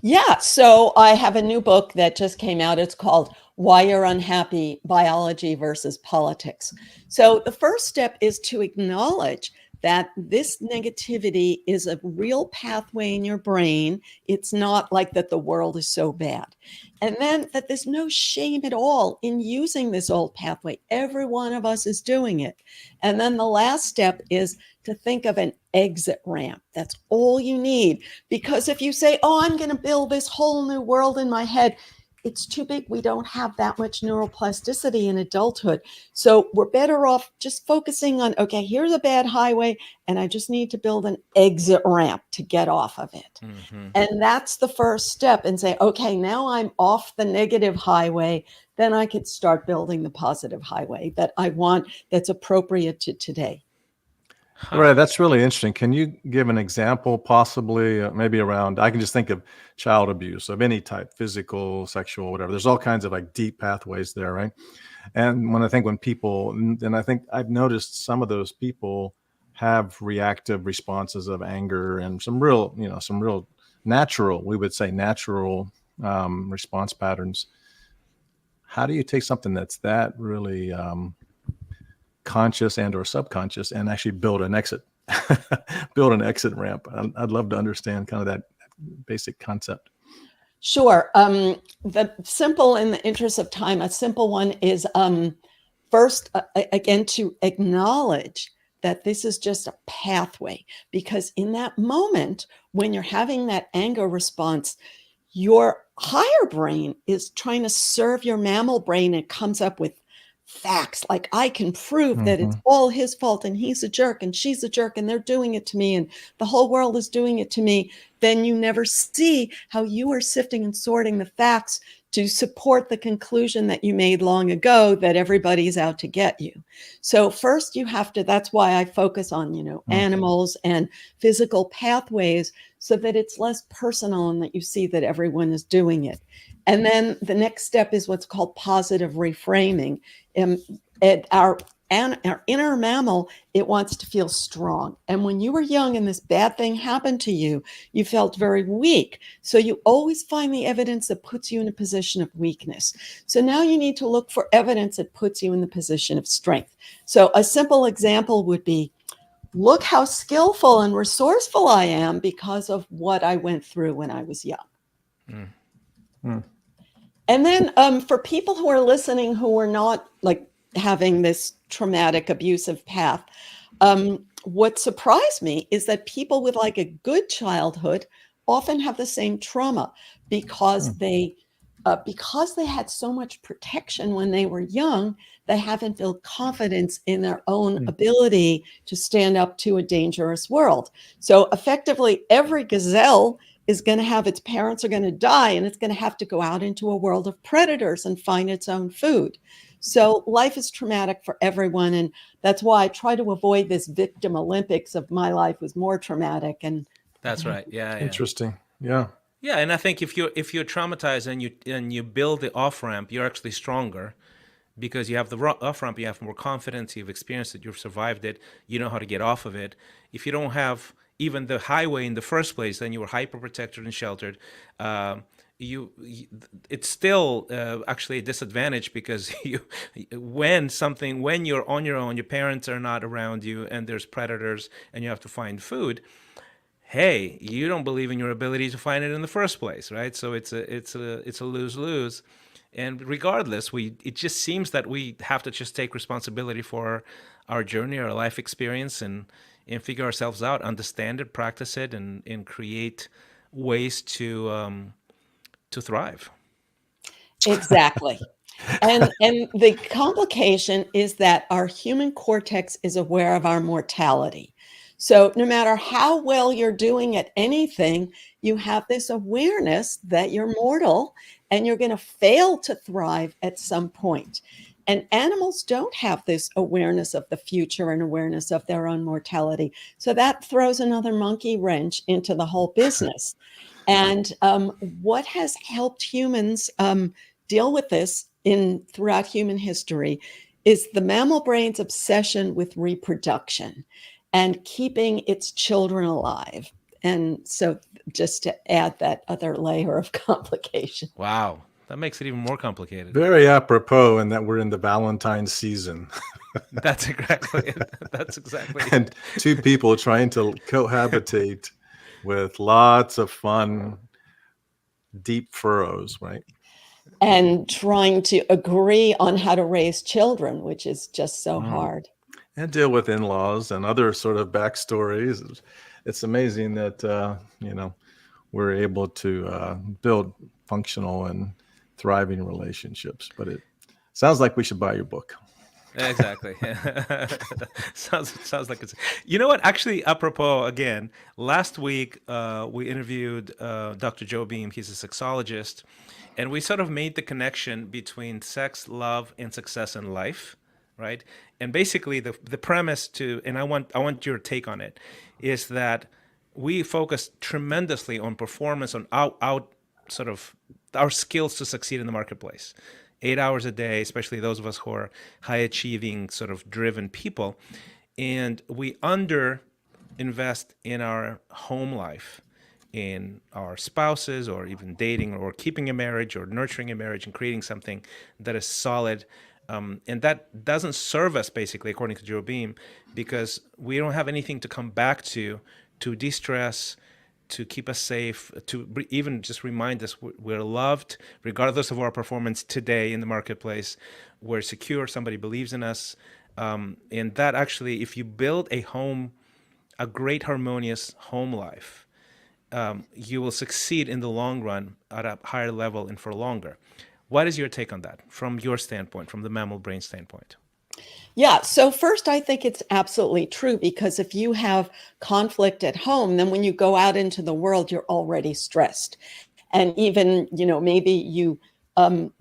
Yeah. So I have a new book that just came out. It's called Why You're Unhappy: Biology versus Politics. So the first step is to acknowledge that this negativity is a real pathway in your brain. It's not like that the world is so bad. And then that there's no shame at all in using this old pathway. Every one of us is doing it. And then the last step is to think of an exit ramp. That's all you need. Because if you say, oh, I'm going to build this whole new world in my head, it's too big. We don't have that much neuroplasticity in adulthood. So we're better off just focusing on, okay, here's a bad highway, and I just need to build an exit ramp to get off of it. Mm-hmm. And that's the first step, and say, okay, now I'm off the negative highway. Then I could start building the positive highway that I want, that's appropriate to today. Huh. Right, that's really interesting. Can you give an example, possibly maybe around, I can just think of child abuse of any type, physical, sexual, whatever. There's all kinds of like deep pathways there, right? And I think I've noticed some of those people have reactive responses of anger and some real natural, we would say natural response patterns. How do you take something that's that really conscious and or subconscious and actually build an exit ramp? I'd love to understand kind of that basic concept. Sure. The simple, in the interest of time, a simple one is first, again, to acknowledge that this is just a pathway, because in that moment when you're having that anger response, your higher brain is trying to serve your mammal brain. It comes up with facts like, I can prove that it's all his fault and he's a jerk and she's a jerk and they're doing it to me and the whole world is doing it to me. Then you never see how you are sifting and sorting the facts to support the conclusion that you made long ago that everybody's out to get you. So first you have to, that's why I focus on, animals and physical pathways, so that it's less personal and that you see that everyone is doing it. And then the next step is what's called positive reframing. And our our inner mammal, it wants to feel strong. And when you were young and this bad thing happened to you, you felt very weak. So you always find the evidence that puts you in a position of weakness. So now you need to look for evidence that puts you in the position of strength. So a simple example would be, look how skillful and resourceful I am because of what I went through when I was young. Mm. And then for people who are listening who are not like having this traumatic abusive path, what surprised me is that people with like a good childhood often have the same trauma because they had so much protection when they were young. They haven't built confidence in their own ability to stand up to a dangerous world. So effectively, every gazelle is going to have, its parents are going to die, and it's going to have to go out into a world of predators and find its own food. So life is traumatic for everyone. And that's why I try to avoid this victim Olympics of my life was more traumatic. And That's right. Yeah, yeah. Interesting. Yeah. Yeah, and I think if you're traumatized and you build the off ramp, you're actually stronger because you have the off ramp. You have more confidence. You've experienced it. You've survived it. You know how to get off of it. If you don't have even the highway in the first place, then you were hyper protected and sheltered. It's still actually a disadvantage because when you're on your own, your parents are not around you, and there's predators, and you have to find food. Hey, you don't believe in your ability to find it in the first place, right? So it's a lose-lose. And regardless, it just seems that we have to just take responsibility for our journey, our life experience, and figure ourselves out, understand it, practice it, and create ways to thrive. exactly. And the complication is that our human cortex is aware of our mortality. So no matter how well you're doing at anything, you have this awareness that you're mortal and you're going to fail to thrive at some point. And animals don't have this awareness of the future and awareness of their own mortality. So that throws another monkey wrench into the whole business. And what has helped humans deal with this throughout human history is the mammal brain's obsession with reproduction and keeping its children alive. And so just to add that other layer of complication. Wow, that makes it even more complicated. Very apropos in that we're in the Valentine's season. That's exactly it. That's exactly it. And two people trying to cohabitate with lots of fun, deep furrows, right? And trying to agree on how to raise children, which is just so hard. And deal with in-laws and other sort of backstories. It's amazing that we're able to build functional and thriving relationships. But it sounds like we should buy your book. Exactly. sounds like it's. You know what? Actually, apropos again, last week we interviewed Dr. Joe Beam. He's a sexologist, and we sort of made the connection between sex, love, and success in life, right? And basically, the premise and I want your take on it, is that we focus tremendously on performance, on out sort of our skills to succeed in the marketplace. 8 hours a day, especially those of us who are high achieving, sort of driven people. And we under invest in our home life, in our spouses, or even dating, or keeping a marriage, or nurturing a marriage, and creating something that is solid. And that doesn't serve us, basically, according to Joe Beam, because we don't have anything to come back to de-stress, to keep us safe, to even just remind us we're loved, regardless of our performance today in the marketplace. We're secure, somebody believes in us. And that actually, if you build a great harmonious home life, you will succeed in the long run at a higher level and for longer. What is your take on that from your standpoint, from the mammal brain standpoint? Yeah. So first, I think it's absolutely true, because if you have conflict at home, then when you go out into the world, you're already stressed. And even, maybe you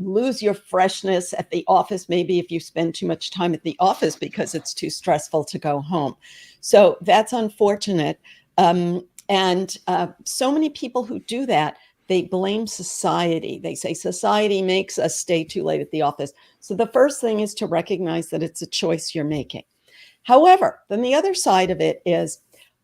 lose your freshness at the office, maybe if you spend too much time at the office because it's too stressful to go home. So that's unfortunate. And so many people who do that, they blame society. They say society makes us stay too late at the office. So the first thing is to recognize that it's a choice you're making. However, then the other side of it is,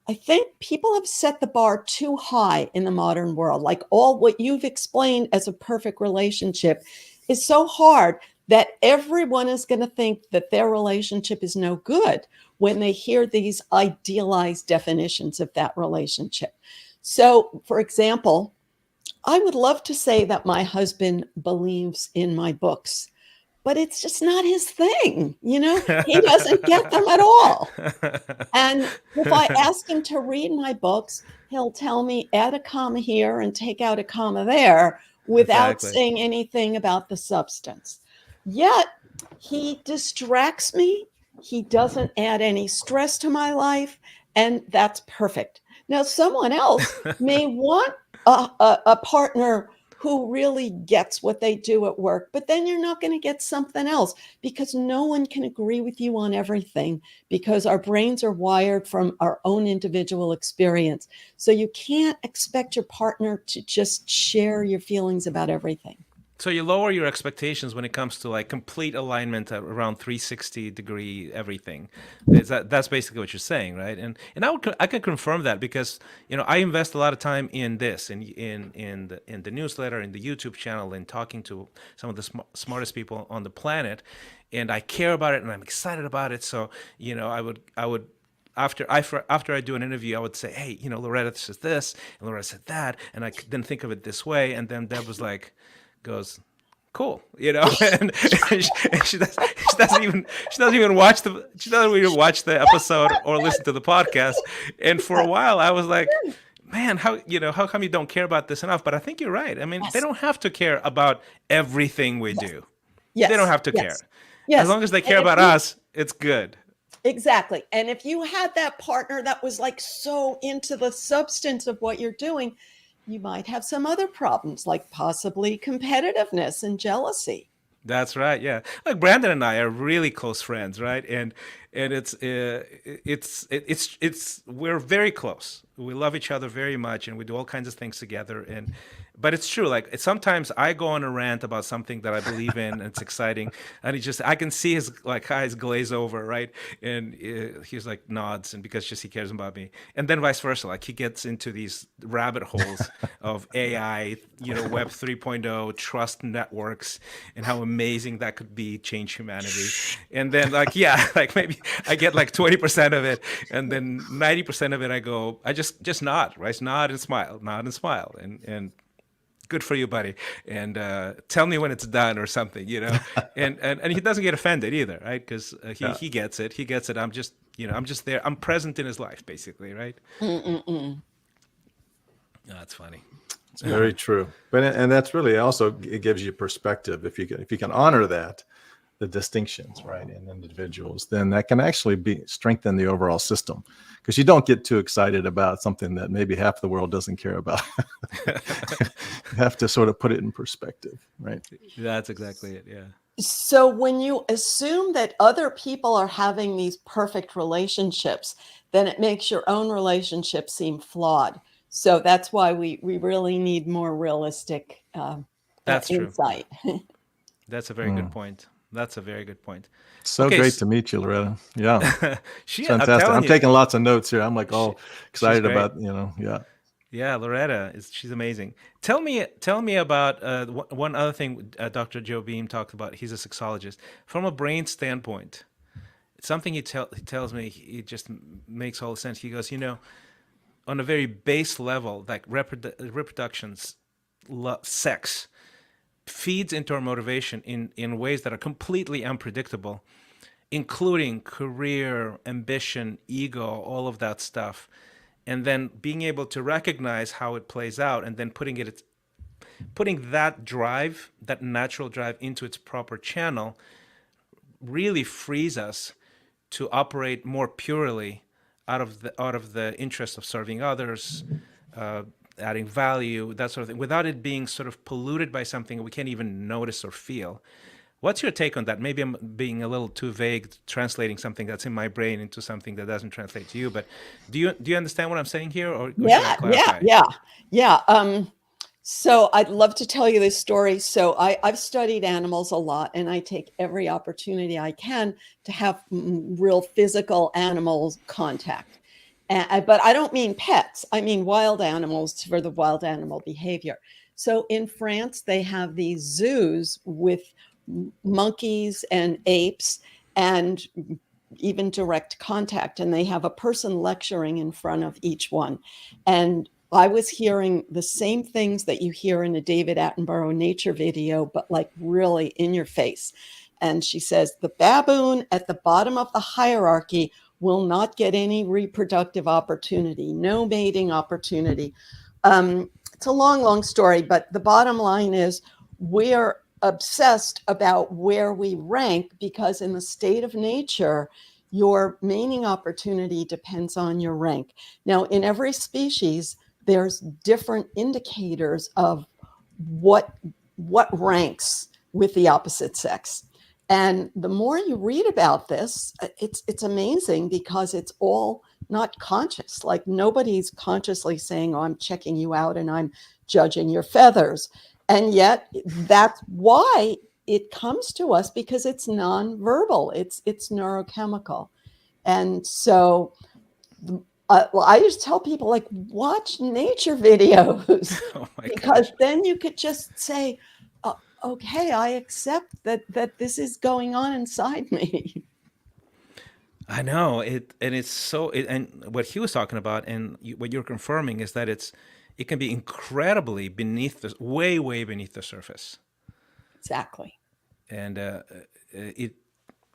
I think people have set the bar too high in the modern world. Like all what you've explained as a perfect relationship is so hard that everyone is going to think that their relationship is no good when they hear these idealized definitions of that relationship. So, for example, I would love to say that my husband believes in my books, but it's just not his thing. He doesn't get them at all. And if I ask him to read my books, he'll tell me add a comma here and take out a comma there without Exactly. saying anything about the substance. Yet he distracts me. He doesn't add any stress to my life. And that's perfect. Now, someone else may want a partner who really gets what they do at work, but then you're not going to get something else because no one can agree with you on everything because our brains are wired from our own individual experience. So you can't expect your partner to just share your feelings about everything. So you lower your expectations when it comes to like complete alignment at around 360-degree everything. That's basically what you're saying, right? And I can confirm that because I invest a lot of time in this, in the newsletter, in the YouTube channel, in talking to some of the smartest people on the planet, and I care about it and I'm excited about it. So I would after I do an interview, I would say, hey, Loretta says this, and Loretta said that, and I didn't think of it this way, and then Deb was like, goes, cool, and she doesn't even watch the episode or listen to the podcast. And for a while I was like, man, how come you don't care about this enough? But I think you're right. I mean, Yes. they don't have to care about everything we do. Yes. They don't have to Yes. care. Yes. As long as they care And if about us, it's good. Exactly. And if you had that partner that was like so into the substance of what you're doing, you might have some other problems like possibly competitiveness and jealousy. That's right. Yeah, like Brandon and I are really close friends, right? And it's we're very close. We love each other very much, and we do all kinds of things together. But it's true. Like sometimes I go on a rant about something that I believe in, and it's exciting, and I can see his like eyes glaze over, right? And he's like nods, and because just he cares about me, and then vice versa. Like he gets into these rabbit holes of AI, Web 3.0, trust networks, and how amazing that could be, change humanity. And then like maybe I get like 20% of it, and then 90% of it I just nod, right? Nod and smile, and good for you, buddy. And tell me when it's done or something, and he doesn't get offended either, right? Because he gets it. He gets it. I'm just there. I'm present in his life, basically, right? Mm-mm-mm. Oh, that's funny. It's very true. And that's really also, it gives you perspective. If you can honor that, the distinctions, right, in individuals, then that can actually strengthen the overall system, because you don't get too excited about something that maybe half the world doesn't care about. You have to sort of put it in perspective, right? That's exactly it. Yeah. So when you assume that other people are having these perfect relationships, then it makes your own relationship seem flawed. So that's why we really need more realistic That's true. insight. That's a very good point. That's a very good point. So Okay, great to meet you, Loretta. Yeah, I'm fantastic. telling I'm you. taking lots of notes here. I'm like all excited great. about, yeah. Yeah, Loretta she's amazing. Tell me about one other thing. Dr. Joe Beam talked about. He's a sexologist. From a brain standpoint, it's something he tells me. It just makes all the sense. He goes, on a very base level, like reproductions, sex feeds into our motivation in ways that are completely unpredictable, including career, ambition, ego, all of that stuff. And then being able to recognize how it plays out, and then putting that drive, that natural drive, into its proper channel, really frees us to operate more purely out of the interest of serving others, adding value, that sort of thing, without it being sort of polluted by something we can't even notice or feel. What's your take on that? Maybe I'm being a little too vague, translating something that's in my brain into something that doesn't translate to you. But do you understand what I'm saying here, or should I clarify? Yeah. So I'd love to tell you this story. So I've studied animals a lot, and I take every opportunity I can to have real physical animals contact. But I don't mean pets. I mean wild animals for the wild animal behavior. So in France, they have these zoos with monkeys and apes and even direct contact. And they have a person lecturing in front of each one. And I was hearing the same things that you hear in a David Attenborough nature video, but like really in your face. And she says, the baboon at the bottom of the hierarchy will not get any reproductive opportunity, no mating opportunity. It's a long, long story, but the bottom line is we're obsessed about where we rank because in the state of nature, your mating opportunity depends on your rank. Now, in every species, there's different indicators of what ranks with the opposite sex. And the more you read about this, it's amazing because it's all not conscious. Like nobody's consciously saying, oh, I'm checking you out and I'm judging your feathers. And yet that's why it comes to us because it's nonverbal. It's neurochemical. And so well, I just tell people like watch nature videos Oh my because gosh. then you could just say, okay, I accept that this is going on inside me. I know it, and it's so. And what he was talking about, and what you're confirming, is that it can be incredibly beneath the, way, way beneath the surface, Exactly. and it.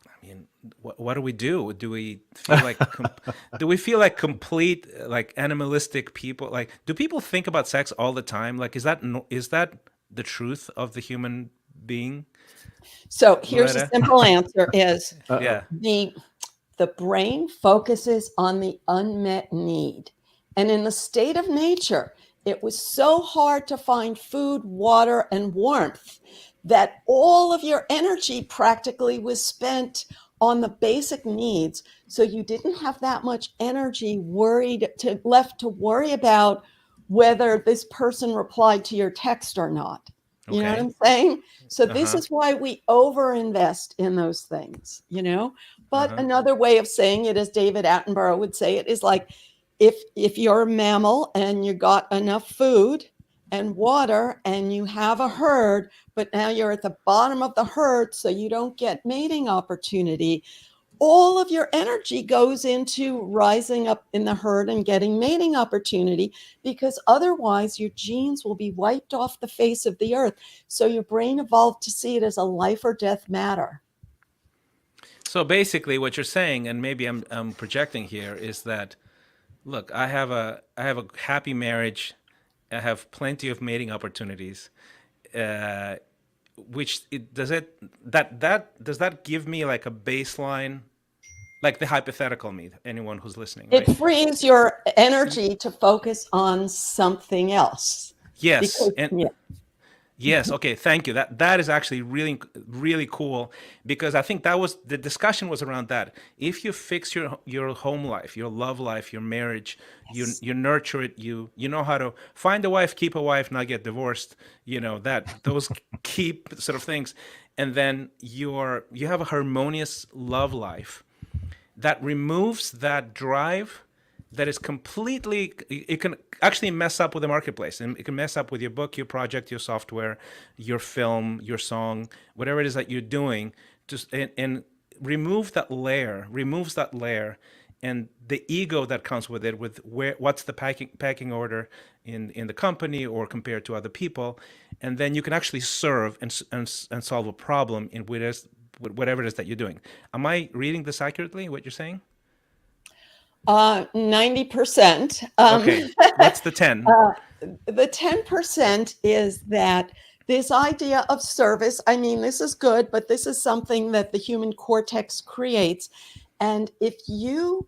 I mean, what do we do? Do we feel like do we feel like complete like animalistic people? Like, do people think about sex all the time? Like, is that the truth of the human being, So here's a Loretta? simple answer is Uh-oh. Yeah. the brain focuses on the unmet need. And in the state of nature, it was so hard to find food, water, and warmth that all of your energy practically was spent on the basic needs. So you didn't have that much energy left to worry about whether this person replied to your text or not. You know what Okay. I'm saying? So Uh this huh. is why we overinvest in those things, you know? Uh But huh. another way of saying it, as David Attenborough would say it, is like if you're a mammal and you got enough food and water and you have a herd, but now you're at the bottom of the herd, so you don't get mating opportunity, all of your energy goes into rising up in the herd and getting mating opportunity because otherwise your genes will be wiped off the face of the earth. So your brain evolved to see it as a life or death matter. So basically, what you're saying, and maybe I'm projecting here, is that look, I have a happy marriage. I have plenty of mating opportunities. Uh, which it does it that does that give me like a baseline, like the hypothetical me, anyone who's listening, It right? frees your energy to focus on something else. Yes, Because, and yeah. yes, okay, thank you. That is actually really cool because I think that was the discussion was around that. If you fix your home life, your love life, your marriage, Yes. you nurture it, you know how to find a wife, keep a wife, not get divorced, that those key sort of things, and then you have a harmonious love life that removes that drive that is completely, it can actually mess up with the marketplace, and it can mess up with your book, your project, your software, your film, your song, whatever it is that you're doing, just and removes that layer and the ego that comes with it, with what's the packing order in the company or compared to other people, and then you can actually serve and solve a problem in whatever it is that you're doing. Am I reading this accurately, what you're saying? 90%. Okay. What's the 10? Uh, the 10% is that this idea of service, I mean, this is good, but this is something that the human cortex creates. And if you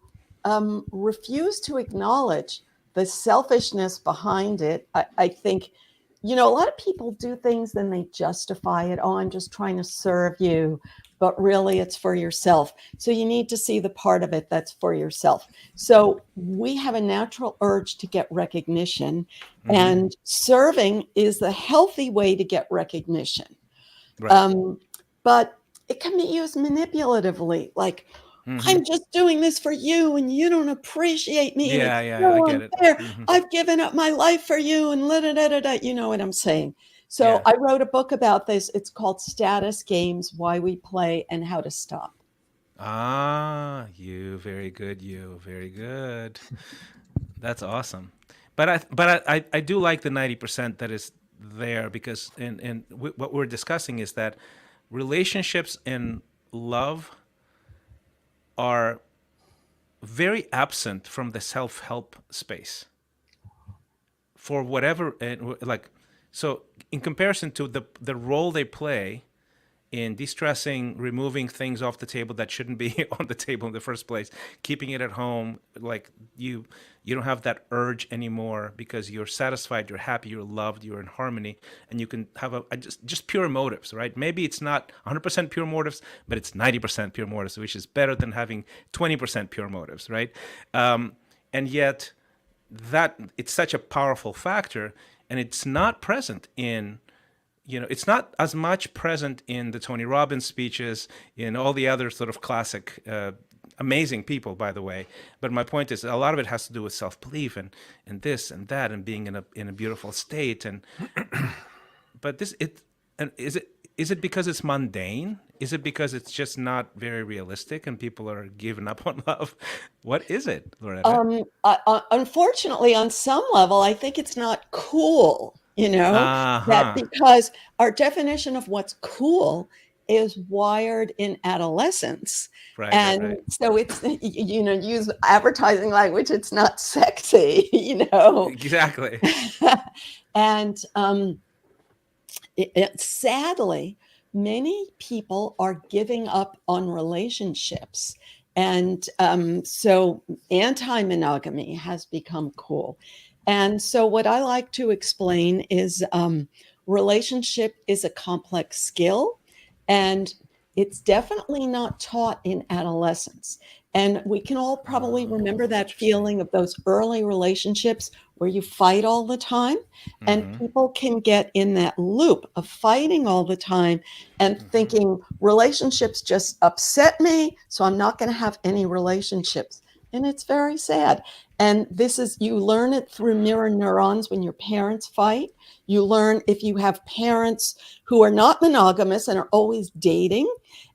refuse to acknowledge the selfishness behind it, I think a lot of people do things, then they justify it. Oh, I'm just trying to serve you. But really, it's for yourself. So you need to see the part of it that's for yourself. So we have a natural urge to get recognition, and serving is the healthy way to get recognition. Right. But it can be used manipulatively, like, Hmm. I'm just doing this for you and you don't appreciate me and Yeah, it's yeah, I so get it. unfair. Hmm. I've given up my life for you and da, da, da, da. You know what I'm saying? So Yeah. I wrote a book about this. It's called Status Games: Why We Play and How to Stop. Ah, you very good. You very good. That's awesome. But I do like the 90% that is there because what we're discussing is that relationships and love are very absent from the self-help space for whatever like so in comparison to the role they play in de-stressing, removing things off the table that shouldn't be on the table in the first place, keeping it at home, like you don't have that urge anymore because you're satisfied, you're happy, you're loved, you're in harmony, and you can have a just pure motives, right? Maybe it's not 100% pure motives, but it's 90% pure motives, which is better than having 20% pure motives, right? And yet that it's such a powerful factor, and it's not present in it's not as much present in the Tony Robbins speeches, in all the other sort of classic, amazing people, by the way. But my point is, a lot of it has to do with self-belief and this and that, and being in a beautiful state. But this it and is it because it's mundane? Is it because it's just not very realistic and people are giving up on love? What is it, Loretta? Unfortunately, on some level, I think it's not cool, Uh that huh. because our definition of what's cool is wired in adolescence. Right. Right. And Right. so it's, use advertising language, it's not sexy, Exactly. And sadly, many people are giving up on relationships. And so anti monogamy has become cool. And so, what I like to explain is relationship is a complex skill, and it's definitely not taught in adolescence. And we can all probably remember Oh, that interesting. feeling of those early relationships where you fight all the time. And Mm-hmm. people can get in that loop of fighting all the time and Mm-hmm. thinking relationships just upset me, so I'm not going to have any relationships. And it's very sad. And you learn it through mirror neurons when your parents fight. You learn if you have parents who are not monogamous and are always dating.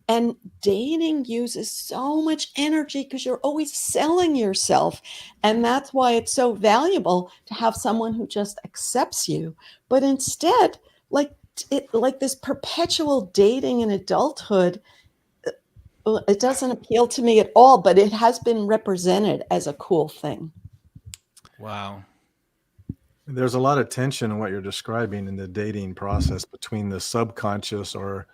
And dating uses so much energy because you're always selling yourself. And that's why it's so valuable to have someone who just accepts you. But instead, like like this perpetual dating in adulthood, it doesn't appeal to me at all, but it has been represented as a cool thing. Wow. There's a lot of tension in what you're describing in the dating process between the subconscious or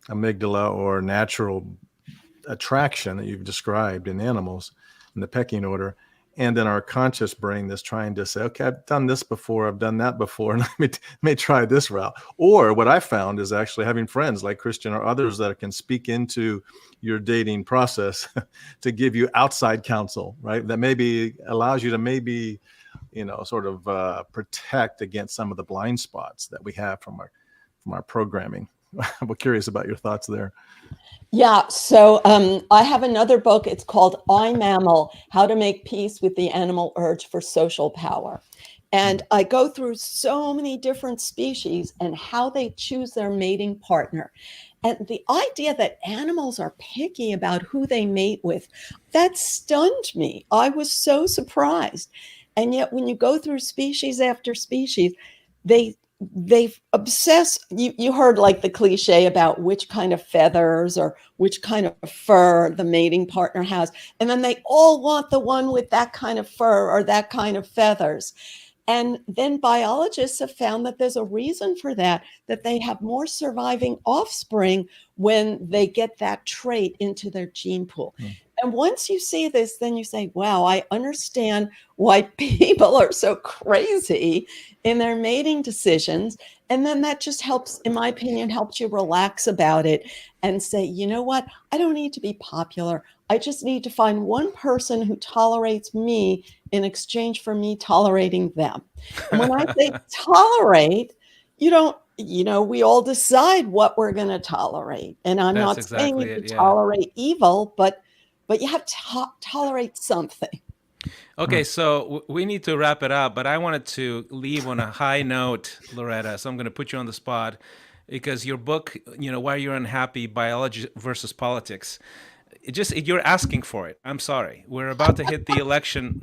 amygdala or natural attraction that you've described in animals in the pecking order, and then our conscious brain that's trying to say, okay, I've done this before, I've done that before, and let me try this route. Or what I found is actually having friends like Christian or others that can speak into your dating process to give you outside counsel, right? That maybe allows you to maybe, sort of protect against some of the blind spots that we have from our programming. I'm curious about your thoughts there. Yeah, so I have another book. It's called I, Mammal: How to Make Peace with the Animal Urge for Social Power. And I go through so many different species and how they choose their mating partner. And the idea that animals are picky about who they mate with, that stunned me. I was so surprised. And yet when you go through species after species, they they obsess. You heard like the cliche about which kind of feathers or which kind of fur the mating partner has, and then they all want the one with that kind of fur or that kind of feathers. And then biologists have found that there's a reason for that, that they have more surviving offspring when they get that trait into their gene pool. And once you see this, then you say, wow, I understand why people are so crazy in their mating decisions. And then that just helps, in my opinion, helps you relax about it and say, you know what? I don't need to be popular. I just need to find one person who tolerates me in exchange for me tolerating them. And when I say tolerate, you don't, we all decide what we're going to tolerate. And I'm That's not saying exactly you it. could Yeah. tolerate evil, but you have to tolerate something. Okay, so we need to wrap it up, but I wanted to leave on a high note, Loretta. So I'm going to put you on the spot because your book, Why You're Unhappy, Biology versus Politics, you're asking for it. I'm sorry. We're about to hit the election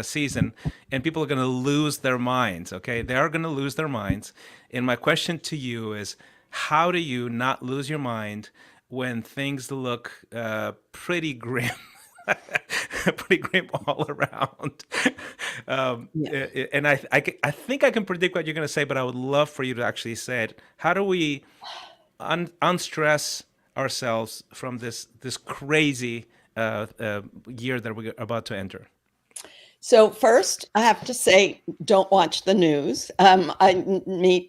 season, and people are going to lose their minds. Okay, they are going to lose their minds. And my question to you is, how do you not lose your mind when things look pretty grim? Pretty grim all around. Yeah. And I think I can predict what you're going to say, but I would love for you to actually say it. How do we unstress ourselves from this crazy year that we're about to enter? So first, I have to say, don't watch the news.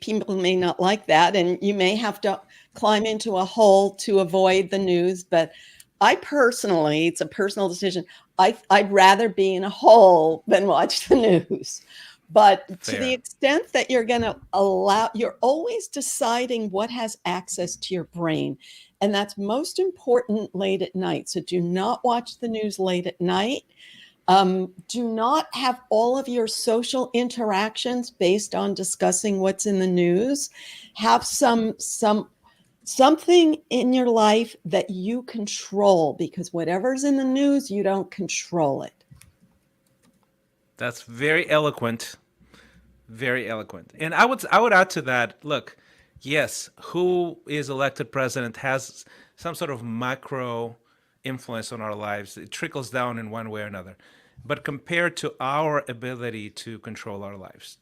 People may not like that, and you may have to climb into a hole to avoid the news. But I personally, it's a personal decision. I'd rather be in a hole than watch the news. But to the Fair. extent that you're going to you're always deciding what has access to your brain. And that's most important late at night. So do not watch the news late at night. Do not have all of your social interactions based on discussing what's in the news. Have something in your life that you control, because whatever's in the news, you don't control it. That's very eloquent. Very eloquent. And I would add to that, look, yes, who is elected president has some sort of macro influence on our lives. It trickles down in one way or another. But compared to our ability to control our lives,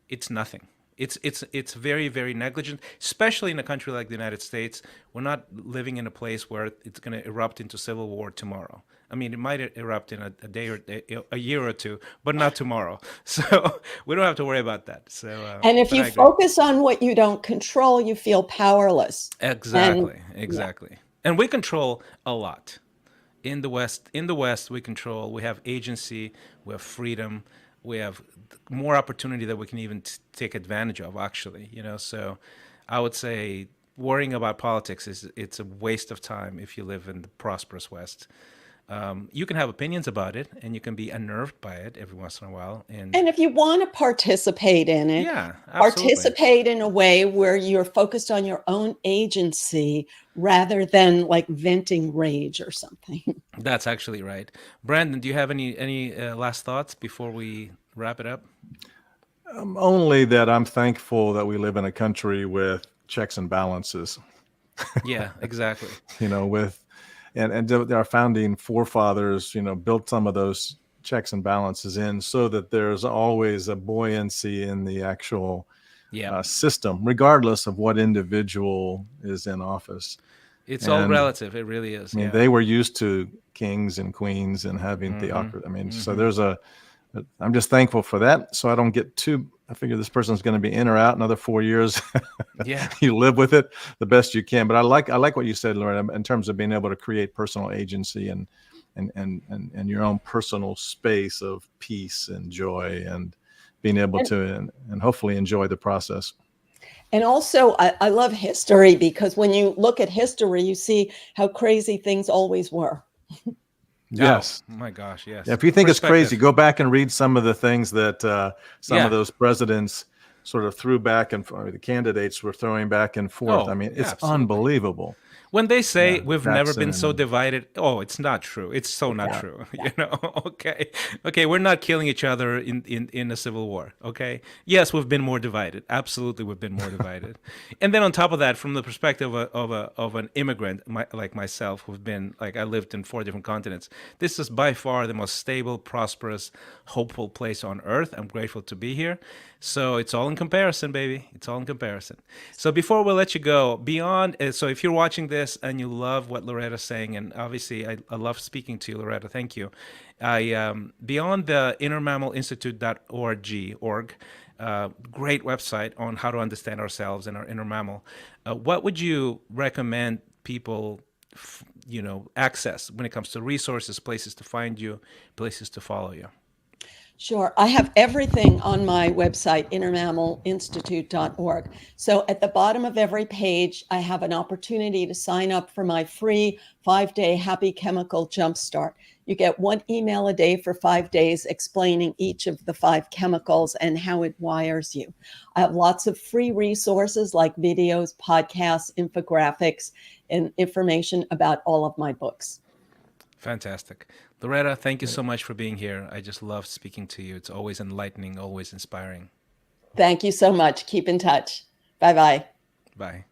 it's nothing. It's very, very negligent, especially in a country like the United States. We're not living in a place where it's going to erupt into civil war tomorrow. I mean, it might erupt in a day or a year or two, but not tomorrow. So we don't have to worry about that. So, And if but you I agree. focus on what you don't control, you feel powerless. And Exactly, yeah. exactly. And we control a lot. In the West, we have agency, we have freedom, we have more opportunity that we can even take advantage of, actually, so I would say worrying about politics it's a waste of time if you live in the prosperous West. You can have opinions about it and you can be unnerved by it every once in a while, and And if you want to participate in it, yeah, absolutely. participate in a way where you're focused on your own agency rather than like venting rage or something. That's actually right. Brandon, do you have any last thoughts before we wrap it up? Only that I'm thankful that we live in a country with checks and balances. Yeah, exactly. With and our founding forefathers, built some of those checks and balances in so that there's always a buoyancy in the actual Yeah. system, regardless of what individual is in office. It's all And relative. It really is. I mean, Yeah. they were used to kings and queens and having Mm-hmm. theocracy. I mean, so Mm-hmm. I'm just thankful for that. So I don't get too, I figure this person's going to be in or out another 4 years. Yeah. You live with it the best you can. But I like what you said, Loretta, in terms of being able to create personal agency and your own personal space of peace and joy and being able And, to and hopefully enjoy the process. and also, I love history because when you look at history, you see how crazy things always were. Oh Yes. my gosh. Yeah, Yes. if you think it's crazy, Perspective. go back and read some of the things that some of Yeah. those presidents sort of threw back or the candidates were throwing back and forth. I Oh, mean, yeah, it's absolutely. unbelievable. When they say Yeah, we've never Jackson been so and divided, oh, it's not true. It's so not Yeah. true. Yeah. Okay. Okay, we're not killing each other in a civil war. Okay. Yes, we've been more divided. Absolutely, we've been more divided. And then on top of that, from the perspective of an immigrant like myself, who've been like I lived in 4 different continents, this is by far the most stable, prosperous, hopeful place on earth. I'm grateful to be here. So it's all in comparison, baby. It's all in comparison. So before we let you go, beyond, so if you're watching this and you love what Loretta's saying, and obviously I love speaking to you, Loretta, thank you. Beyond the innermammalinstitute.org, great website on how to understand ourselves and our inner mammal. What would you recommend people, access when it comes to resources, places to find you, places to follow you? Sure. I have everything on my website, innermammalinstitute.org. So at the bottom of every page, I have an opportunity to sign up for my free 5-day happy chemical jumpstart. You get one email a day for 5 days explaining each of the 5 chemicals and how it wires you. I have lots of free resources like videos, podcasts, infographics, and information about all of my books. Fantastic. Loretta, thank you so much for being here. I just love speaking to you. It's always enlightening, always inspiring. Thank you so much. Keep in touch. Bye-bye. Bye.